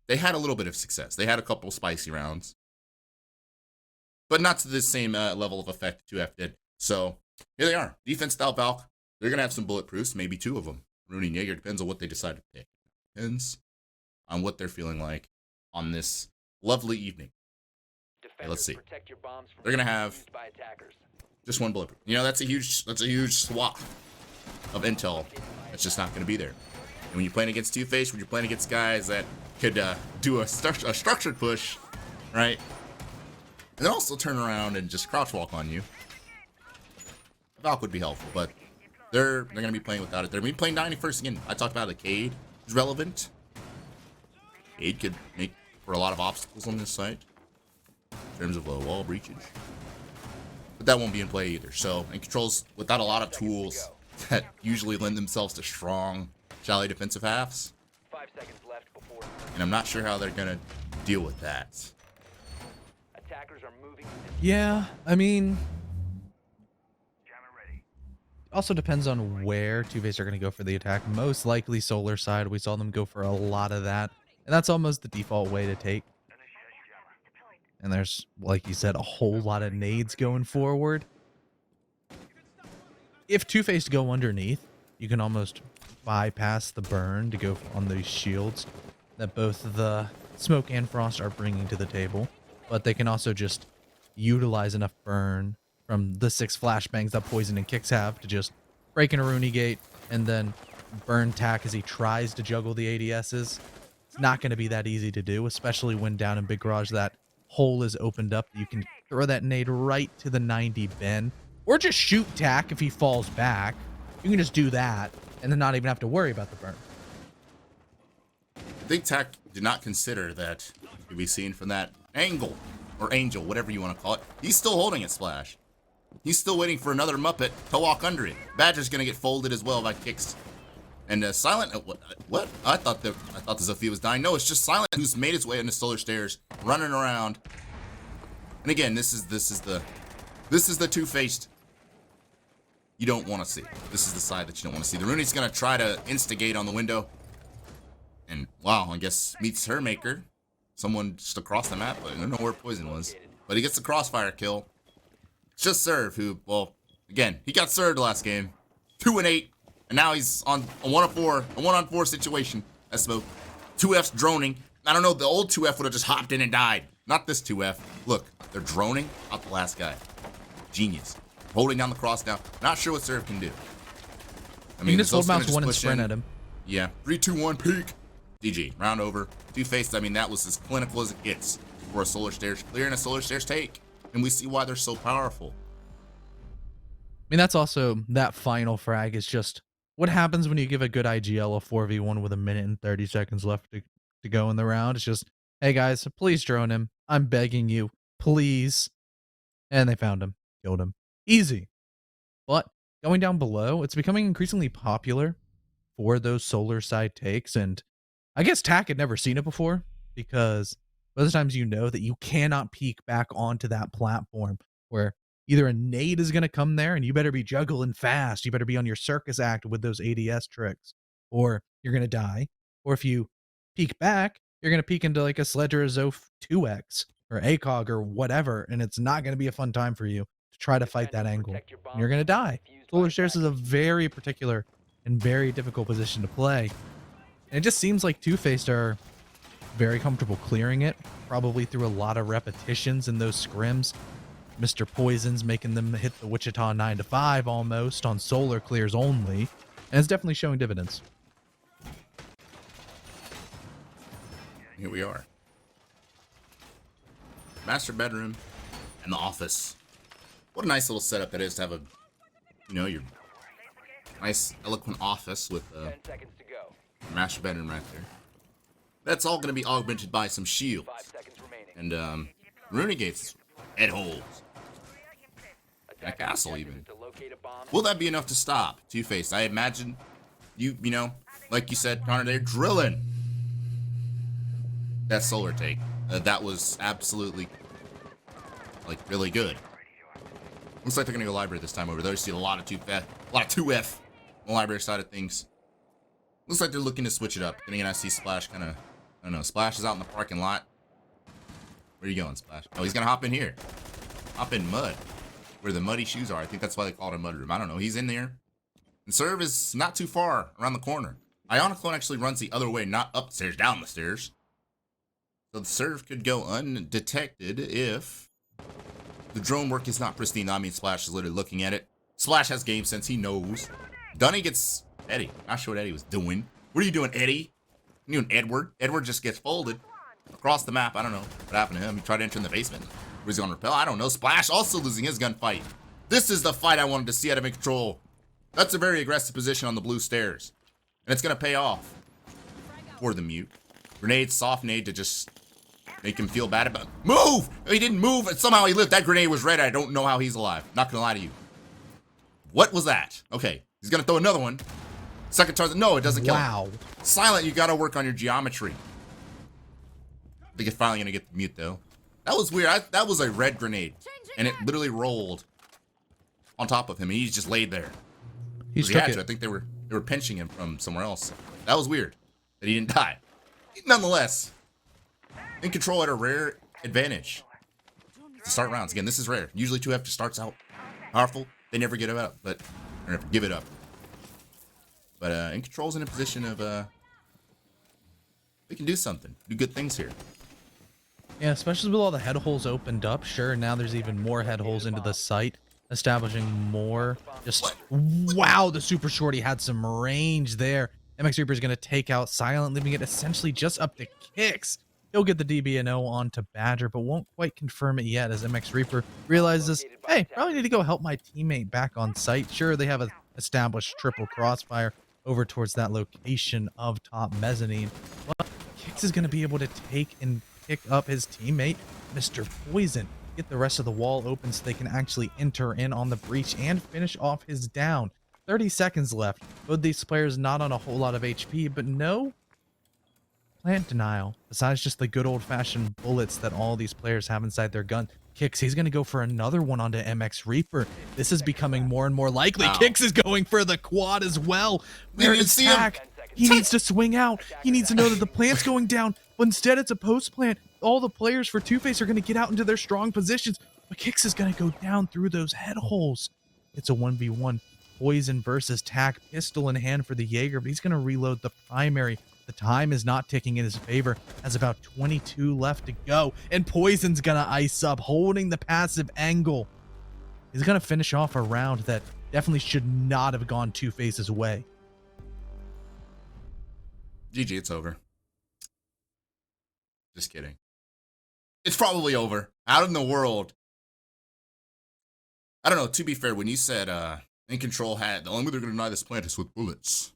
They had a little bit of success. They had a couple spicy rounds. But not to the same level of effect 2F did. So, here they are. Defense style Valk. They're going to have some bulletproofs, maybe 2 of them. Rooney and Jaeger, depends on what they decide to pick. Depends on what they're feeling like on this lovely evening. Okay, let's see. They're gonna have just 1 bulletproof. You know, that's a huge swath of intel that's just not gonna be there. And when you're playing against 2FACED, when you're playing against guys that could do a structured push, right? And then also turn around and just crouch walk on you. Valk would be helpful, but they're gonna be playing without it. They're gonna be playing 91st again. I talked about the Cade is relevant. Cade could make for a lot of obstacles on this site in terms of wall breachage, but that won't be in play either. So, and Control's without a lot of tools that usually lend themselves to strong, shallow defensive halves. 5 seconds left before. And I'm not sure how they're gonna deal with that. Attackers are moving. Yeah, I mean, Also depends on where 2FACED are going to go for the attack. Most likely solar side. We saw them go for a lot of that. And that's almost the default way to take. And there's, like you said, a whole lot of nades going forward. If 2FACED go underneath, you can almost bypass the burn to go on these shields that both the smoke and frost are bringing to the table. But they can also just utilize enough burn from the 6 flashbangs that Poison and Kicks have to just break an Rooney gate and then burn tack as he tries to juggle the ADSs. It's not going to be that easy to do, especially when down in Big Garage that hole is opened up. You can throw that nade right to the 90 bin or just shoot tack if he falls back. You can just do that and then not even have to worry about the burn. I think tack did not consider that could be seen from that angle or angel, whatever you want to call it. He's still holding it, Splash. He's still waiting for another Muppet to walk under it. Badger's gonna get folded as well by Kicks. And Silent, what? I thought the Zofia was dying. No, it's just Silent who's made his way into solar stairs, running around. And again, this is the 2FACED you don't want to see. This is the side that you don't want to see. The Rooney's gonna try to instigate on the window, and wow, I guess meets her maker. Someone just across the map, but I don't know where Poison was. But he gets the crossfire kill. It's just Serve who, well, again, he got served last game. 2-8. And now he's on a 1-on-4, a 1-on-4 situation. That's smoke. 2F's droning. I don't know, the old 2F would have just hopped in and died. Not this 2F. Look, they're droning out the last guy. Genius. Holding down the cross now. Not sure what Serve can do. I mean, you just hold mouse 1 and sprint at him. Yeah. 3, 2, 1, peek. DG. Round over. 2FACED, I mean, that was as clinical as it gets for a solar stairs clear and a solar stairs take. And we see why they're so powerful. I mean, that's also, that final frag is just, what happens when you give a good IGL a 4v1 with 1 minute and 30 seconds left to go in the round? It's just, hey guys, please drone him. I'm begging you, please. And they found him, killed him. Easy. But going down below, it's becoming increasingly popular for those solar side takes. And I guess Tack had never seen it before, because most of the times you know that you cannot peek back onto that platform where either a nade is going to come there and you better be juggling fast. You better be on your circus act with those ADS tricks, or you're going to die. Or if you peek back, you're going to peek into like a Sledge or a Zof 2X or ACOG or whatever, and it's not going to be a fun time for you to try to fight that angle. And you're going to die. Solar Stairs is a very particular and very difficult position to play. And it just seems like 2FACED are very comfortable clearing it, probably through a lot of repetitions in those scrims. Mr. Poison's making them hit the Wichita 9 to 5 almost on solar clears only, and it's definitely showing dividends. Here we are. Master bedroom and the office. What a nice little setup that is to have a, you know, your nice eloquent office with a 10 seconds to go. master bedroom right there. That's all going to be augmented by some shields 5 seconds remaining. and Rooney gates, head holes, and a Attackers castle objective even. is to locate a bomb. Will that be enough to stop 2FACED? I imagine you know, like you said, Connor, they're drilling that solar take. That was absolutely, like, really good. Looks like they're gonna go library this time over there. You see a lot of 2F on the library side of things. Looks like they're looking to switch it up. Then again, I see Splash kind of, I don't know, Splash is out in the parking lot. Where are you going, Splash? Oh, he's gonna hop in here. Hop in mud, where the muddy shoes are. I think that's why they call it a mud room. I don't know. He's in there. And Serve is not too far around the corner. Ioniclone actually runs the other way, not upstairs, down the stairs. So the Serve could go undetected if the drone work is not pristine. I mean, Splash is literally looking at it. Splash has game sense. He knows. Dunny gets Eddie. Not sure what Eddie was doing. What are you doing, Eddie? You doing Edward? Edward just gets folded across the map. I don't know what happened to him. He tried to enter in the basement. Where's he going to repel? I don't know. Splash also losing his gunfight. This is the fight I wanted to see out of Incontrol. That's a very aggressive position on the blue stairs. And it's going to pay off for the mute. Grenade, soft nade to just make him feel bad about it. Move! He didn't move, and somehow he lived. That grenade was red. I don't know how he's alive. Not gonna lie to you. What was that? Okay, he's gonna throw another one. Second target. No, it doesn't kill him. Wow. Silent, you gotta work on your geometry. I think it's finally gonna get the mute, though. That was weird. That was a red grenade, and it literally rolled on top of him, and he's just laid there. He's He took had it. to. I think they were pinching him from somewhere else. That was weird that he didn't die. Nonetheless, Incontrol had a rare advantage to start rounds. Again, this is rare. Usually 2F just starts out powerful. They never get it up, or never give it up. But Incontrol's in a position of we can do something, do good things here. Yeah, especially with all the head holes opened up. Sure, now there's even more head holes into the site, establishing more. Just wow, the super shorty had some range there. MX Reaper is going to take out Silent, leaving it essentially just up to Kicks. He'll get the DBNO onto Badger, but won't quite confirm it yet as MX Reaper realizes, hey, probably need to go help my teammate back on site. Sure, they have an established triple crossfire over towards that location of top mezzanine, but Kicks is going to be able to take and pick up his teammate, Mr. Poison, get the rest of the wall open so they can actually enter in on the breach and finish off his down. 30 seconds left. Both these players not on a whole lot of HP, but no plant denial besides just the good old-fashioned bullets that all these players have inside their gun. Kicks, he's going to go for another one onto MX Reaper. This is becoming more and more likely. Wow. Kicks is going for the quad as well. We Where didn't is see him. Tack? He needs to swing out. He needs to know that the plant's going down, but instead it's a post plant. All the players for 2FACED are going to get out into their strong positions, but Kicks is going to go down through those head holes. It's a 1v1. Poison versus Tack, pistol in hand for the Jaeger, but he's going to reload the primary. The time is not ticking in his favor, as about 22 left to go, and Poison's going to ice up, holding the passive angle. He's going to finish off a round that definitely should not have gone 2FACED's way. GG, it's over. Just kidding. It's probably over. Out in the world. I don't know, to be fair, when you said Incontrol had the only way they're gonna deny this plant is with bullets,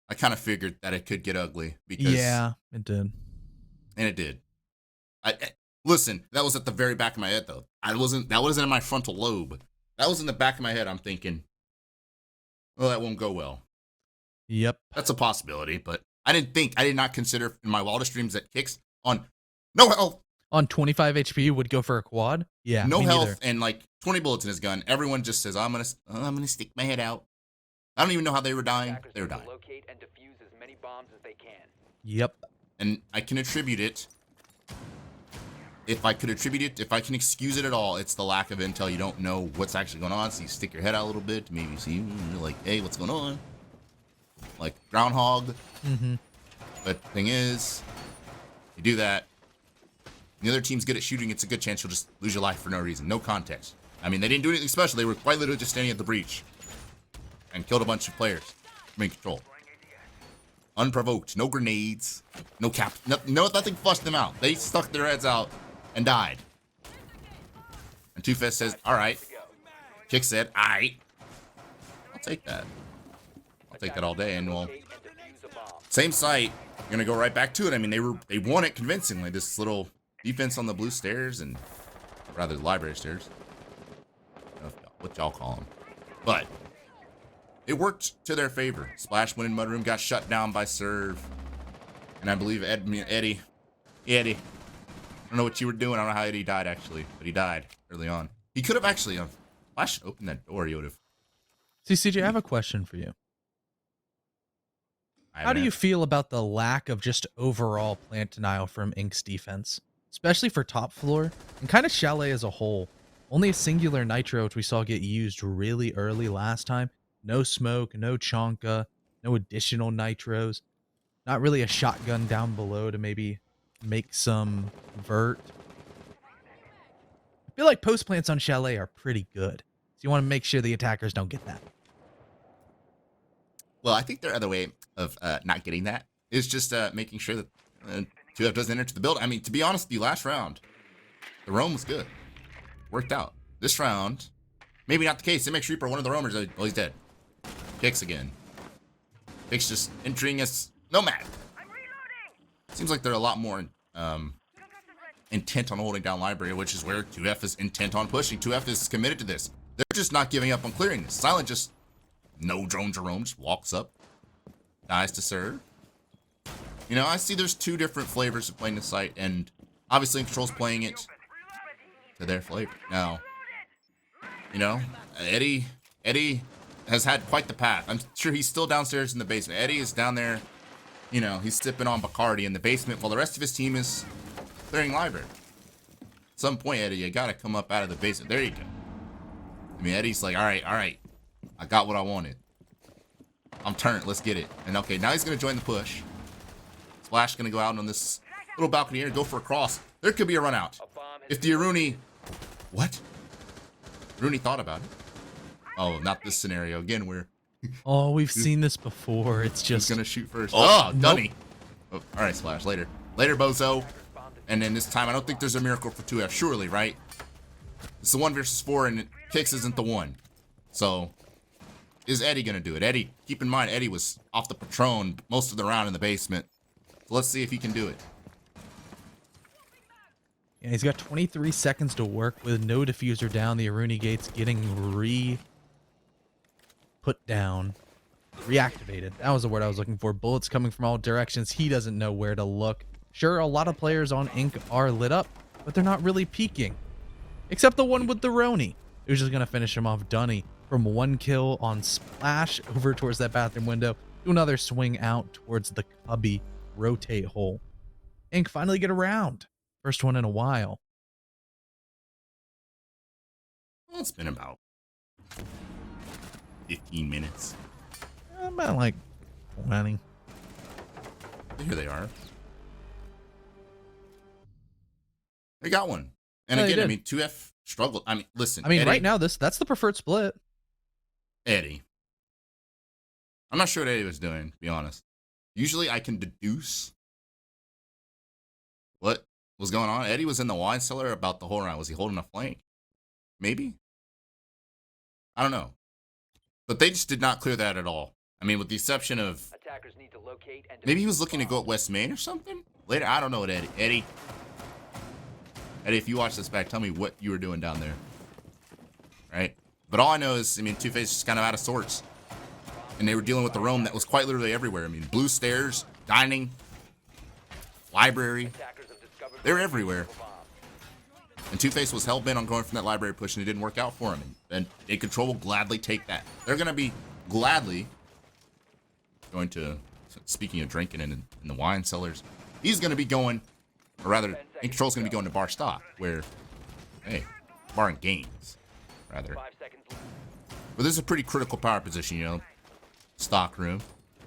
I kind of figured that it could get ugly because Yeah, it did. and it did. Listen, that was at the very back of my head though. That wasn't in my frontal lobe. That was in the back of my head. I'm thinking, well, that won't go well. Yep. That's a possibility, but I did not consider in my wildest dreams that Kicks on no health, On 25 HP would go for a quad? Yeah, no me health, neither. and like 20 bullets in his gun. Everyone just says, I'm gonna stick my head out. I don't even know how they were dying. They were dying. Locate and defuse as many bombs as they can. Yep. And I can attribute it. If I can excuse it at all, it's the lack of intel. You don't know what's actually going on, so you stick your head out a little bit, maybe see, you're like, hey, what's going on? Like groundhog. Mm-hmm. But the thing is, you do that, the other team's good at shooting, it's a good chance you'll just lose your life for no reason, no context. I mean, they didn't do anything special. They were quite literally just standing at the breach and killed a bunch of players from Incontrol. Unprovoked, no grenades, no nothing flushed them out. They stuck their heads out and died. And 2FACED says, all right. Kick said, all right. I'll take that. I'll take that all day. And well, same site. You're gonna go right back to it. I mean, they won it convincingly. This little defense on the blue stairs, and rather the library stairs. I don't know what y'all call them, but it worked to their favor. Splash went in mudroom, got shut down by Serve, and I believe Eddie. I don't know what you were doing. I don't know how Eddie died actually, but he died early on. He could have actually Splash opened that door. He would have. See, CJ, I have a question for you. How do you feel about the lack of just overall plant denial from Ink's defense, especially for top floor and kind of Chalet as a whole? Only a singular nitro, which we saw get used really early last time. No smoke, no chonka, no additional nitros. Not really a shotgun down below to maybe make some vert. I feel like post plants on Chalet are pretty good. So you want to make sure the attackers don't get that. Well, I think their other way of not getting that is just making sure that 2F doesn't enter the building. I mean, to be honest with you, last round, the roam was good. Worked out. This round, maybe not the case. MX Reaper, one of the roamers, well, he's dead. Kicks again. Kicks just entering as Nomad. Seems like they're a lot more intent on holding down library, which is where 2F is intent on pushing. 2F is committed to this. They're just not giving up on clearing this. Silent just no drone Jerome just walks up, dies to Serve. You know, I see there's two different flavors of playing the site, and obviously Incontrol's playing it to their flavor. Now, you know, Eddie has had quite the path. I'm sure he's still downstairs in the basement. Eddie is down there, you know, he's sipping on Bacardi in the basement while the rest of his team is clearing library. At some point, Eddie, you gotta come up out of the basement. There you go. I mean, Eddie's like, all right, I got what I wanted. I'm turned, let's get it. And okay, now he's gonna join the push. Splash gonna go out on this little balcony here and go for a cross. There could be a run out. If the Aruni, what? Rooney thought about it. Oh, not this scenario. Again, Oh, we've seen this before. It's just he's gonna shoot first. Oh, Dunny. Oh, all right, Splash. Later, bozo. And then this time, I don't think there's a miracle for 2F. Surely, right? It's the 1 versus 4, and Kicks isn't the one. So, is Eddie gonna do it? Eddie, keep in mind, Eddie was off the Patron most of the round in the basement. So let's see if he can do it. Yeah, he's got 23 seconds to work with no diffuser down. The Aruni gates getting put down. Reactivated. That was the word I was looking for. Bullets coming from all directions. He doesn't know where to look. Sure, a lot of players on Inc are lit up, but they're not really peeking. Except the one with the Roni, who's just going to finish him off. Dunny from 1 kill on Splash over towards that bathroom window to another swing out towards the cubby rotate hole. Inc finally get around. First one in a while. Well, it's been about 15 minutes. About like 20. Here they are. They got one. And Yeah, again, they I did. mean, 2F struggled. I mean, listen. I mean, Eddie, right now, that's the preferred split. Eddie. I'm not sure what Eddie was doing, to be honest. Usually I can deduce what was going on. Eddie was in the wine cellar about the whole round. Was he holding a flank? Maybe? I don't know. But they just did not clear that at all. I mean, with the exception of Attackers need to locate and maybe he was looking to go at West Main or something? Later, I don't know what Eddie, if you watch this back, tell me what you were doing down there. Right? But all I know is, I mean, 2FACED is just kind of out of sorts. And they were dealing with the roam that was quite literally everywhere. I mean, blue stairs, dining, library. attackers have discovered They're everywhere. bomb. And 2FACED was hell-bent on going from that library push, and it didn't work out for him. And Incontrol will gladly take that. They're going to be gladly going to, speaking of drinking in the wine cellars, he's going to be going, or rather, Incontrol's going to be going to Bar Stock, where, hey, Bar and Games, rather. 5 seconds left. But this is a pretty critical power position, you know. Stock room,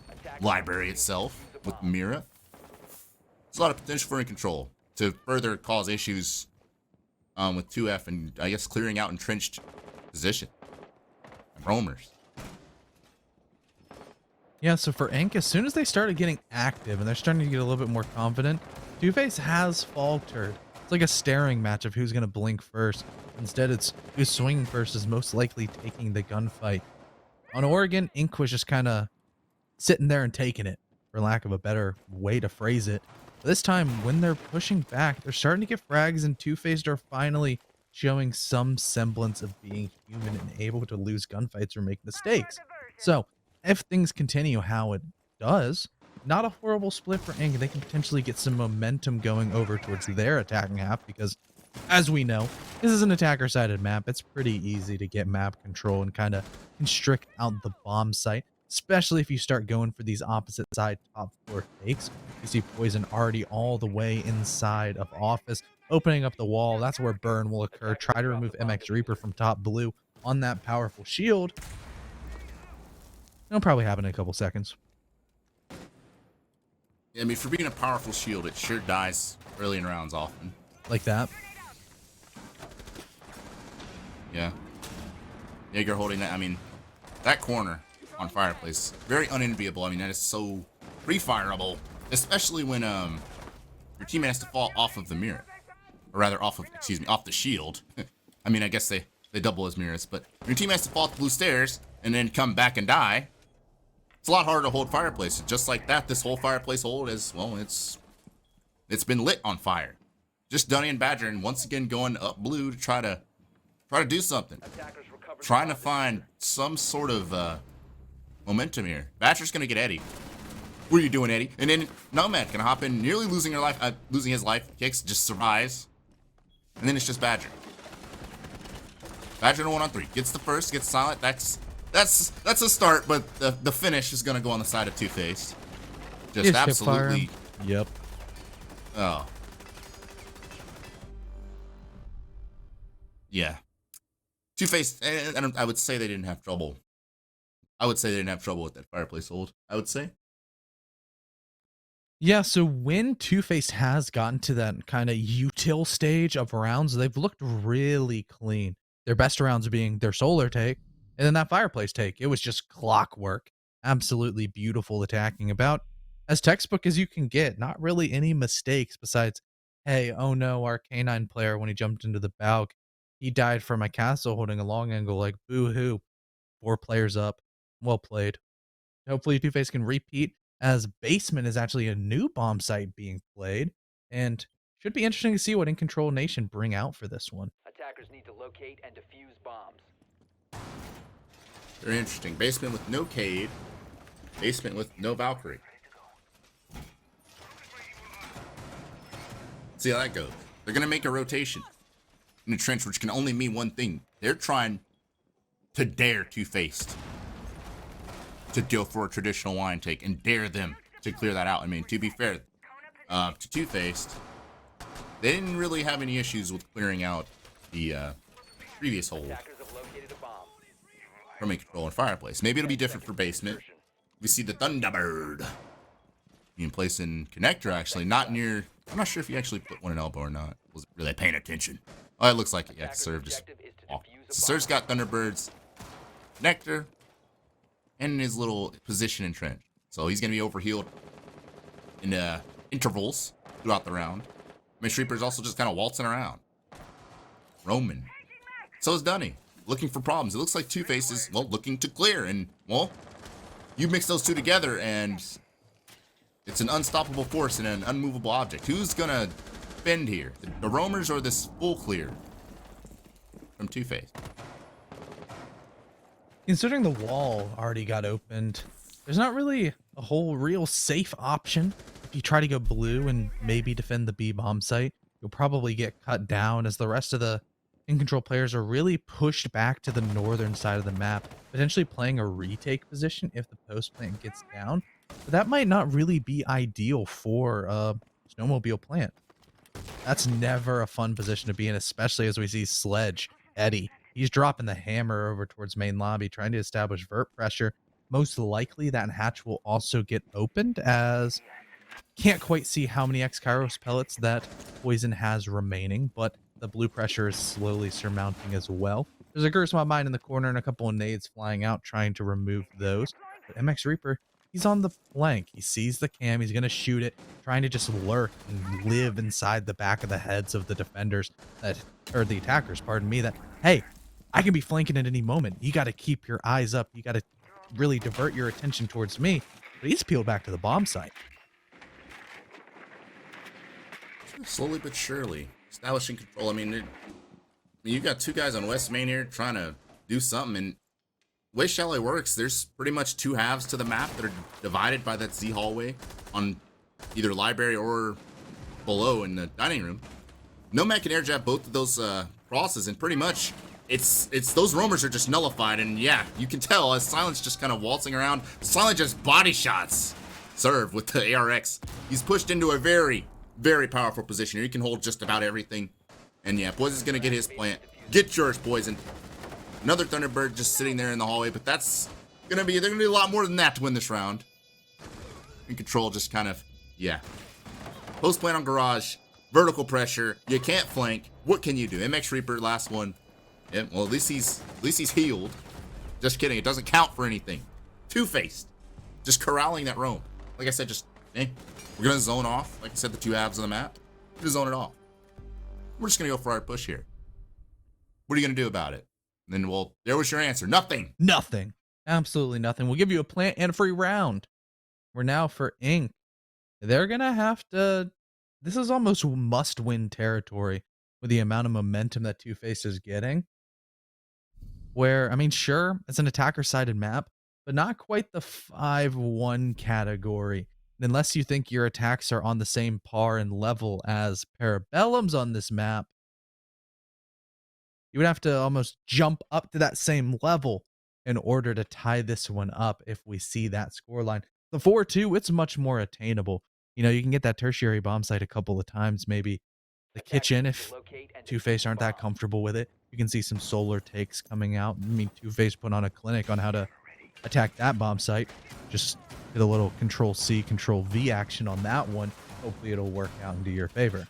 Attackers library itself, with Mira. There's a lot of potential for Incontrol to further cause issues with 2F and, I guess, clearing out entrenched position. And roamers. Yeah, so for Inc, as soon as they started getting active and they're starting to get a little bit more confident, 2FACED has faltered. It's like a staring match of who's going to blink first. Instead, it's who's swinging first is most likely taking the gunfight. On Oregon, Inc was just kind of sitting there and taking it, for lack of a better way to phrase it. This time, when they're pushing back, they're starting to get frags, and 2FACED are finally showing some semblance of being human and able to lose gunfights or make mistakes. So, if things continue how it does, not a horrible split for Inc. They can potentially get some momentum going over towards their attacking half because, as we know, this is an attacker-sided map. It's pretty easy to get map control and kind of constrict out the bomb site, especially if you start going for these opposite side top floor fakes. You see Poison already all the way inside of office, opening up the wall. That's where burn will occur. Try to remove MX Reaper from top blue on that powerful shield. It'll probably happen in a couple seconds. I mean, for being a powerful shield, it sure dies early in rounds often. Like that. Yeah. Jaeger holding that. I mean, that corner on Fireplace, very unenviable. I mean, that is so pre-fireable, especially when your teammate has to fall off of the mirror, or rather off the shield. I mean, I guess they double as mirrors, but your team has to fall off the blue stairs and then come back and die. It's a lot harder to hold Fireplace. Just like that, this whole Fireplace hold is, well, it's been lit on fire. Just Dunny and Badger, and once again going up blue to try to do something. Attackers recovered Trying to find some sort of momentum here. Badger's gonna get Eddie. What are you doing, Eddie? And then Nomad can hop in, nearly losing his life. Kicks, just survives. And then it's just Badger. Badger in a 1-on-3. Gets the first, gets silent. That's that's a start, but the finish is gonna go on the side of 2FACED. Just Yes, absolutely. Yep. Oh. Yeah. 2FACED, and I would say they didn't have trouble. I would say they didn't have trouble with that fireplace hold. I would say. Yeah, so when 2FACED has gotten to that kind of util stage of rounds, they've looked really clean. Their best rounds being their solar take, and then that fireplace take. It was just clockwork. Absolutely beautiful attacking. About as textbook as you can get. Not really any mistakes besides, hey, oh no, our canine player, when he jumped into the balk, he died from a castle holding a long angle, like boo hoo. 4 players up. Well played. Hopefully, 2FACED can repeat, as Basement is actually a new bomb site being played, and should be interesting to see what Incontrol Nation bring out for this one. Attackers need to locate and defuse bombs. Very interesting. Basement with no Cade. Basement with no Valkyrie. See how that goes. They're gonna make a rotation in the trench, which can only mean one thing. They're trying to dare 2FACED to go for a traditional line take and dare them to clear that out. I mean, to be fair, to 2FACED, they didn't really have any issues with clearing out the previous hold Attackers have located a bomb. from Incontrol and Fireplace. Maybe it'll be different for Basement. We see the Thunderbird being placed in connector, actually, not near. I'm not sure if he actually put one in elbow or not. Wasn't really paying attention. Oh, it looks like it. Yeah, Serve just walked. So Serve's got Thunderbird's connector and his little position in trench. So he's going to be overhealed in intervals throughout the round. Miss Reaper's also just kind of waltzing around. Roman. So is Dunny. Looking for problems. It looks like 2FACED is, well, looking to clear. And, well, you mix those two together and it's an unstoppable force and an unmovable object. Who's going to bend here? The roamers or this full clear from 2FACED? Considering the wall already got opened, there's not really a whole real safe option. If you try to go blue and maybe defend the B bomb site, you'll probably get cut down, as the rest of the Incontrol players are really pushed back to the northern side of the map, potentially playing a retake position if the post plant gets down. But that might not really be ideal for a snowmobile plant. That's never a fun position to be in, especially as we see Sledge, Eddie. He's dropping the hammer over towards main lobby, trying to establish vert pressure. Most likely that hatch will also get opened, as can't quite see how many X-Kairos pellets that Poison has remaining, but the blue pressure is slowly surmounting as well. There's a Curse My Mind in the corner and a couple of nades flying out, trying to remove those. But MX Reaper, he's on the flank. He sees the cam. He's going to shoot it, trying to just lurk and live inside the back of the heads of the defenders that, or the attackers, pardon me, that, hey, I can be flanking at any moment. You got to keep your eyes up. You got to really divert your attention towards me. But he's peeled back to the bomb site. Slowly but surely. Establishing control. I mean, you got two guys on West Main here trying to do something. And the way Chalet works, there's pretty much two halves to the map that are divided by that Z hallway on either library or below in the dining room. Nomad can air jab both of those crosses, and pretty much it's those roamers are just nullified. And yeah, you can tell as Silence just kind of waltzing around. Silence just body shots Serve with the ARX. He's pushed into a very, very powerful position here. He can hold just about everything. And yeah, Poison's gonna get his plant. Get yours, Poison. Another Thunderbird just sitting there in the hallway, but that's gonna be, they're gonna need a lot more than that to win this round. Incontrol just kind of, yeah. Post plant on garage, vertical pressure, you can't flank. What can you do? MX Reaper, last one. Yeah, well, at least he's healed. Just kidding, it doesn't count for anything. 2FACED. Just corralling that roam. Like I said, just, we're gonna zone off. Like I said, the two halves of the map. We're gonna zone it off. We're just gonna go for our push here. What are you gonna do about it? And then, well, there was your answer. Nothing. Nothing. Absolutely nothing. We'll give you a plant and a free round. We're now for Inc. They're gonna have to, this is almost must-win territory with the amount of momentum that 2FACED is getting. Where, I mean, sure, it's an attacker-sided map, but not quite the 5-1 category. And unless you think your attacks are on the same par and level as Parabellum's on this map, you would have to almost jump up to that same level in order to tie this one up if we see that score line. The 4-2, it's much more attainable. You know, you can get that tertiary bomb site a couple of times, maybe the kitchen if 2FACED aren't that comfortable with it. You can see some solar takes coming out. I mean, 2FACED put on a clinic on how to attack that bomb site. Just get a little Control C, Control V action on that one. Hopefully it'll work out into your favor.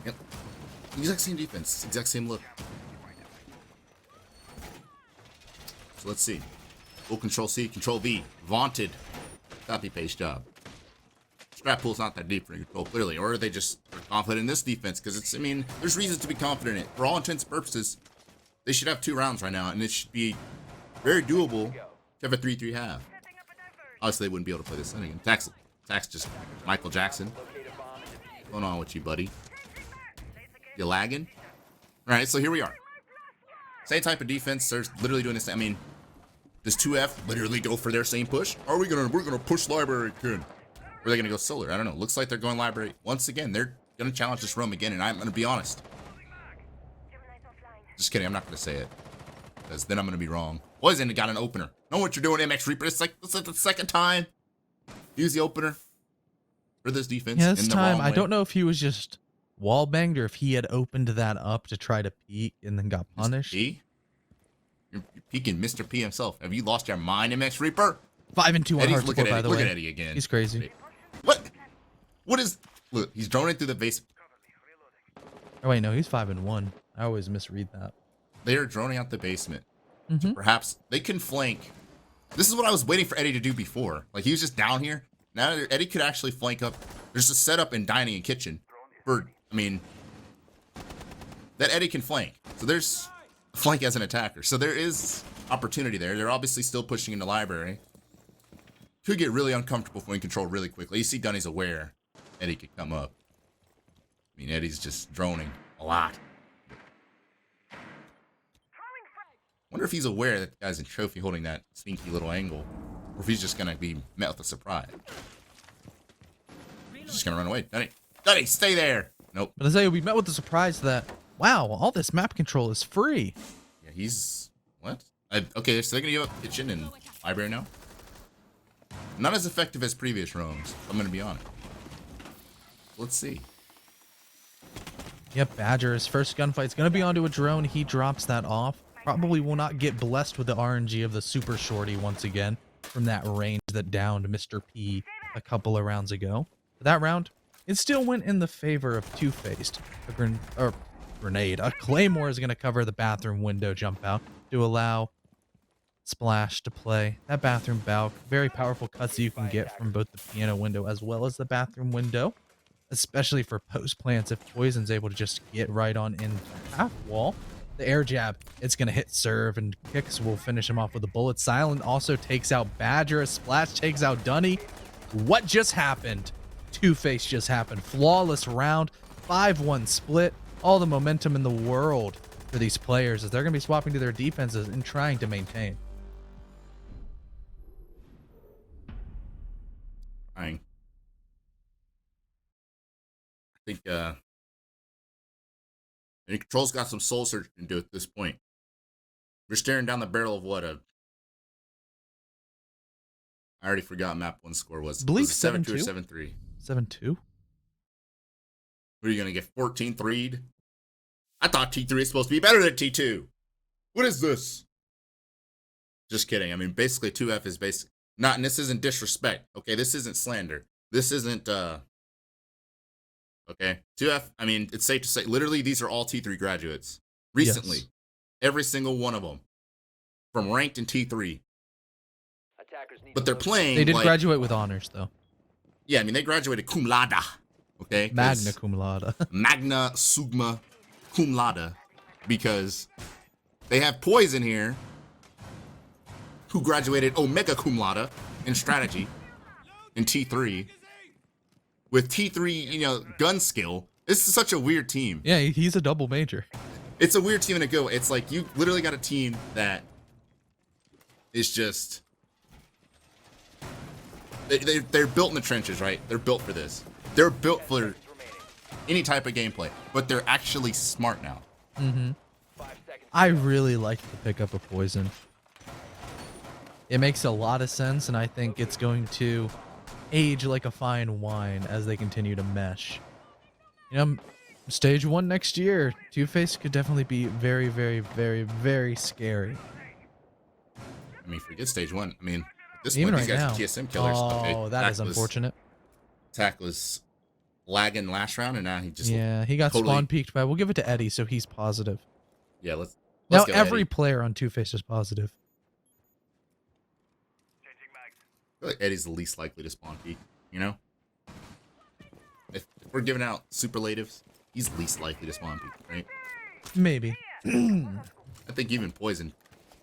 Yep. Exact same defense, exact same look. So let's see. Full Control C, Control V. Vaunted copy-paste job. Strap pool's not that deep for Control, clearly. Or are they just confident in this defense? Because it's, I mean, there's reasons to be confident in it. For all intents and purposes, they should have 2 rounds right now, and it should be very doable to have a 3-3 half. Obviously, they wouldn't be able to play this inning. Tax just Michael Jackson. What's going on with you, buddy? You lagging? All right, so here we are. Same type of defense. They're literally doing this. I mean, does 2F literally go for their same push? Are we we're gonna push library again? Or are they gonna go solar? I don't know. Looks like they're going library once again. They're gonna challenge this room again, and I'm gonna be honest. Just kidding. I'm not gonna say it because then I'm gonna be wrong. Poison got an opener. Know what you're doing, MX Reaper? It's like the second time. Use the opener for this defense. Yeah, this in the time wrong I way. don't know if he was just wall banged or if he had opened that up to try to peek and then got punished. Mr. P? You're peeking Mr. P himself. Have you lost your mind, MX Reaper? 5-2 on Eddie's hard look score, at by Eddie. the Look way. at Eddie again. He's crazy. What? What is? Look, he's droning through the base. Oh wait, no, he's 5-1. I always misread that. They are droning out the basement. Mhm. Perhaps they can flank. This is what I was waiting for Eddie to do before. Like, he was just down here. Now Eddie could actually flank up. There's a setup in dining and kitchen for, I mean, that Eddie can flank. So there's flank as an attacker. So there is opportunity there. They're obviously still pushing into library. Could get really uncomfortable for Incontrol really quickly. You see Dunny's aware Eddie could come up. I mean, Eddie's just droning a lot. Wonder if he's aware that the guy's in trophy holding that sneaky little angle. Or if he's just going to be met with a surprise. He's just going to run away. Dunny, stay there. Nope. But as I we met with the surprise that, wow, all this map control is free. Yeah, he's... What? Okay, so they're going to give up kitchen and library now? Not as effective as previous roams. I'm going to be honest. Let's see. Yep, Badger, his first gunfight's going to be onto a drone. He drops that off. Probably will not get blessed with the RNG of the super shorty once again from that range that downed Mr. P a couple of rounds ago. But that round, it still went in the favor of 2FACED. Grenade. A Claymore is going to cover the bathroom window jump out to allow Splash to play. That bathroom balk, very powerful cuts that you can get from both the piano window as well as the bathroom window. Especially for post plants if Poison's able to just get right on in half wall. The air jab, it's going to hit serve, and Kicks will finish him off with a bullet. Silent also takes out Badger. Splash takes out Dunny. What just happened? 2FACED just happened. Flawless round. 5-1 split. All the momentum in the world for these players as they're going to be swapping to their defenses and trying to maintain. I think, Control's got some soul searching to do at this point. We're staring down the barrel of what I already forgot map 1 score was. I believe Was it 7-2 or 7-2? 7-3? 7-2? Who are you going to get 14-3'd? I thought T3 is supposed to be better than T2. What is this? Just kidding. I mean, basically 2F is basic. Not, and this isn't disrespect. Okay, this isn't slander. This isn't, okay, 2F, I mean, it's safe to say, literally, these are all T3 graduates. Recently. Yes. Every single one of them. From ranked in T3. But they're playing, They did like, graduate with honors, though. yeah, I mean, they graduated cum laude. Okay? 'Cause Magna cum laude. Magna summa cum laude. Because they have Poison here, who graduated omega cum laude in strategy in T3. With T3, you know, gun skill. This is such a weird team. Yeah, he's a double major. It's a weird team to go. It's like you literally got a team that is just... They're built in the trenches, right? They're built for this. They're built for any type of gameplay. But they're actually smart now. Mm-hmm. 5 seconds. I really like the pickup of poison. It makes a lot of sense, and I think it's going to age like a fine wine as they continue to mesh. You know, stage 1 next year, 2FACED could definitely be very, very, very, very scary. I mean, forget stage 1. I mean, at this Even point, right these guys now. are TSM killers. Okay, Oh, that is unfortunate. Tack was lagging last round, and now he just Yeah, he got totally, spawn peaked, but we'll give it to Eddie, so he's positive. Yeah, let's Now go, every Eddie. player on 2FACED is positive. I feel like Eddie's the least likely to spawn peak, you know? If we're giving out superlatives, he's least likely to spawn peak, right? Maybe. I think even poison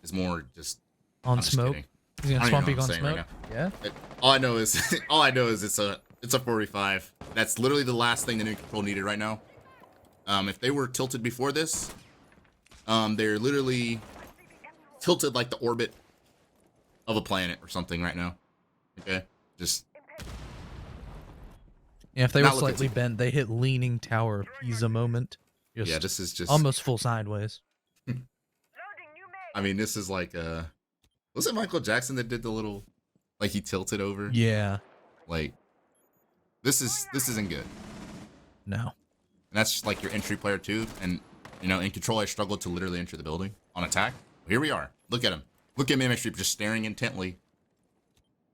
is more just On I'm just smoke. kidding. He's gonna I don't spawn even know peak what on I'm saying right smoke. Yeah. All I know is it's a 45. That's literally the last thing the new control needed right now. If they were tilted before this, they're literally tilted like the orbit of a planet or something right now. Okay, just Yeah, if they were Not looking slightly too- bent, they hit leaning tower of Pisa moment. Just yeah. This is just almost full sideways. I mean, this is like was it Michael Jackson that did the little like he tilted over? Yeah. Like this isn't good. No. And that's just like your entry player too. And you know, in control, I struggled to literally enter the building on attack. Here we are. Look at him. Look at Mimic Street just staring intently.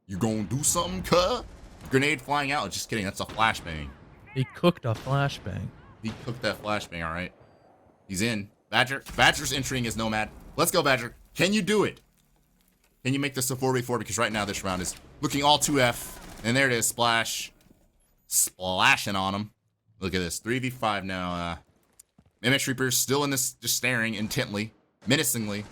You gonna do something, cuh? Grenade flying out. Just kidding. That's a flashbang. He cooked a flashbang. He cooked that flashbang. All right. He's in. Badger. Badger's entering his Nomad. Let's go, Badger. Can you do it? Can you make this a 4v4? Because right now this round is looking all 2F. And there it is. Splash. Splashing on him. Look at this. 3v5 now. Mimic Reaper's still in this, just staring intently, menacingly.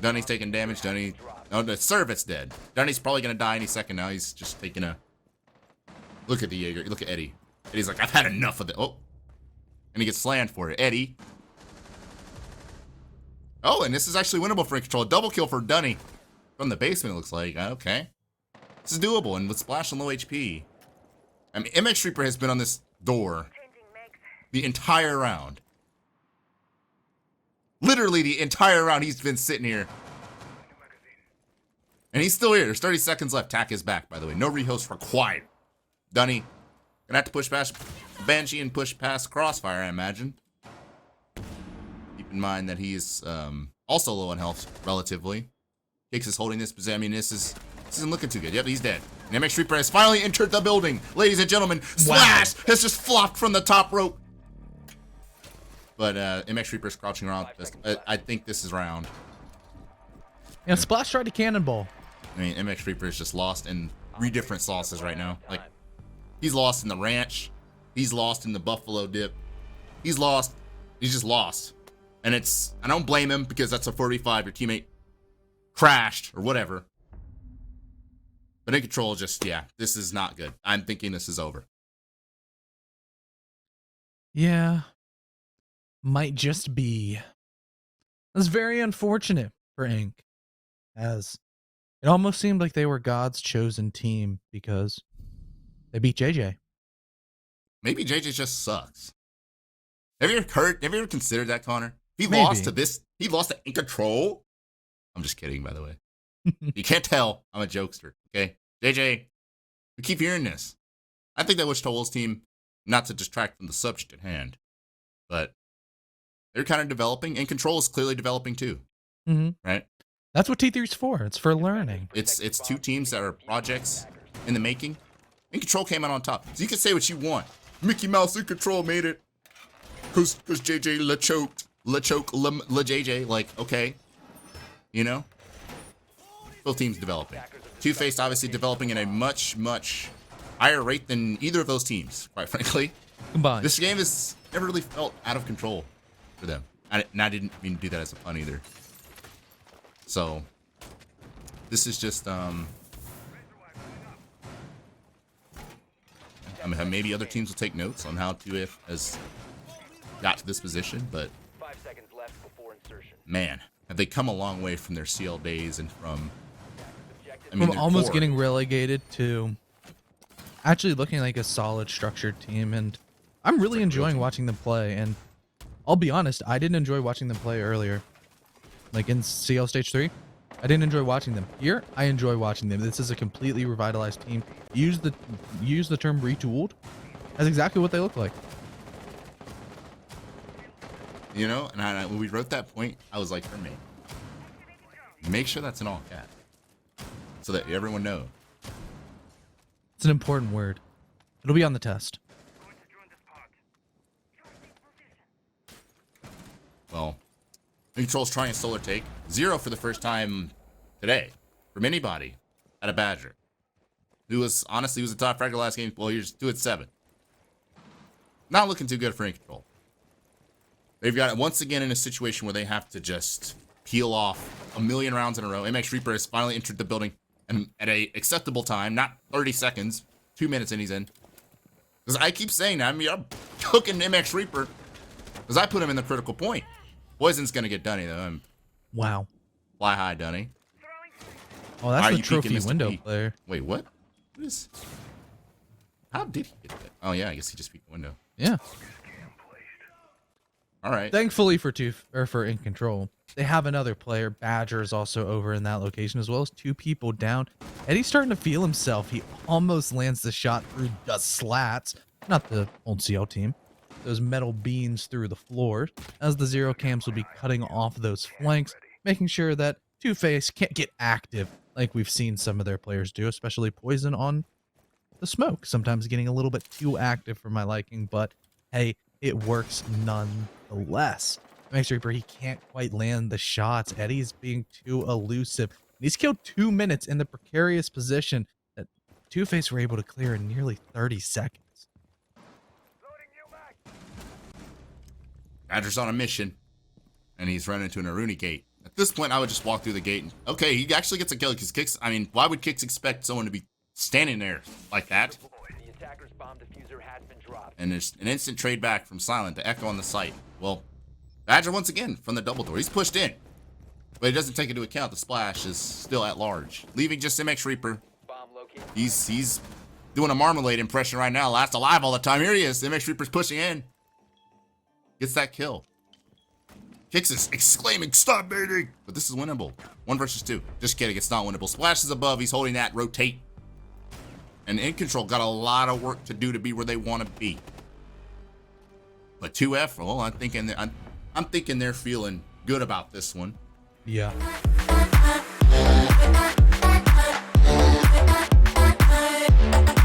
Dunny's taking damage. Dunny. Oh, the Servant's dead. Dunny's probably going to die any second now. He's just taking a... Look at the Jaeger. Look at Eddie. Eddie's like, I've had enough of it. Oh. And he gets slammed for it. Eddie. Oh, and this is actually winnable for Incontrol. Double kill for Dunny. From the basement, it looks like. Okay. This is doable, and with Splash and low HP. I mean, MX Reaper has been on this door the entire round. Literally the entire round he's been sitting here. And he's still here. There's 30 seconds left. Tack is back, by the way. No rehost required. Dunny. Gonna have to push past Banshee and push past Crossfire, I imagine. Keep in mind that he is also low on health, relatively. Hicks is holding this position. I mean, this isn't looking too good. Yep, he's dead. And MX Reaper has finally entered the building. Ladies and gentlemen, Slash has just flopped from the top rope. But MX Reaper's crouching around. I think this is round. Yeah, Splash tried to cannonball. I mean, MX Reaper is just lost in 3 different sauces right now. Like, he's lost in the ranch. He's lost in the buffalo dip. He's lost. He's just lost. And I don't blame him because that's a 45. Your teammate crashed or whatever. But in control, just, yeah, this is not good. I'm thinking this is over. Yeah. Might just be. That's very unfortunate for Inc. As it almost seemed like they were God's chosen team because they beat JJ. Maybe JJ just sucks. Have you ever considered that, Connor? He Maybe. lost to this. He lost to Incontrol. I'm just kidding, by the way. You can't tell. I'm a jokester. Okay, JJ. We keep hearing this. I think that Wichita Wolves team, not to distract from the subject at hand, but they're kind of developing, and Control is clearly developing too. Mm-hmm. Right? That's what T3's for. It's for learning. It's 2 teams that are projects in the making. And Control came out on top. So you can say what you want. Mickey Mouse and Control made it. Cause JJ la choked. La choke la JJ. Like, okay. You know? Both teams developing. 2FACED obviously developing at a much, much higher rate than either of those teams, quite frankly. Combined. This game has never really felt out of control for them. And I didn't mean to do that as a pun either. So, this is just, I mean, maybe other teams will take notes on how 2F has got to this position, but 5 seconds left before insertion. man, have they come a long way from their CL days and from, I mean, From their almost core. getting relegated to actually looking like a solid structured team, and I'm really enjoying watching them play. And I'll be honest, I didn't enjoy watching them play earlier. Like in CL Stage 3, I didn't enjoy watching them. Here, I enjoy watching them. This is a completely revitalized team. Use the term retooled. That's exactly what they look like. You know, and when we wrote that point, I was like, for me, make sure that's in all caps so that everyone knows. It's an important word. It'll be on the test. Well, Incontrol's trying a solar take. 0 for the first time today from anybody at a Badger. Who was, honestly, was a top fragger last game. Well, here's 2 at 7. Not looking too good for Incontrol. They've got it once again in a situation where they have to just peel off a million rounds in a row. MX Reaper has finally entered the building and at a acceptable time, not 30 seconds, 2 minutes and he's in. Because I keep saying that, I mean, I'm cooking MX Reaper because I put him in the critical point. Poison's going to get Dunny, though. Wow. Fly high, Dunny. Oh, that's the you trophy peeking, Mr. window P? player. Wait, what? What is... How did he get that? Oh, yeah, I guess he just peeked the window. Yeah. All right. Thankfully for In Control, they have another player. Badger is also over in that location, as well as 2 people down. Eddie's starting to feel himself. He almost lands the shot through the slats. Not the old CL team. Those metal beams through the floor, as the 0 cams will be cutting off those flanks, making sure that 2FACED can't get active like we've seen some of their players do, especially Poison on the smoke. Sometimes getting a little bit too active for my liking, but hey, it works nonetheless. Makes Reaper, he can't quite land the shots. Eddie's being too elusive. He's killed 2 minutes in the precarious position that 2FACED were able to clear in nearly 30 seconds. Badger's on a mission, and he's running into an Aruni gate. At this point, I would just walk through the gate. And, okay, he actually gets a kill because Kicks. I mean, why would Kicks expect someone to be standing there like that? The attacker's bomb diffuser has been dropped. And there's an instant trade back from Silent to Echo on the site. Well, Badger once again from the double door. He's pushed in, but he doesn't take into account the splash is still at large, leaving just MX Reaper. Bomb located. He's doing a Marmalade impression right now. Last alive all the time. Here he is. MX Reaper's pushing in. Gets that kill. Kicks is exclaiming, "Stop baiting!" But this is winnable. 1 versus 2. Just kidding, it's not winnable. Splash is above. He's holding that. Rotate. And Incontrol got a lot of work to do to be where they want to be. But 2F, well, I'm thinking they're feeling good about this one. Yeah.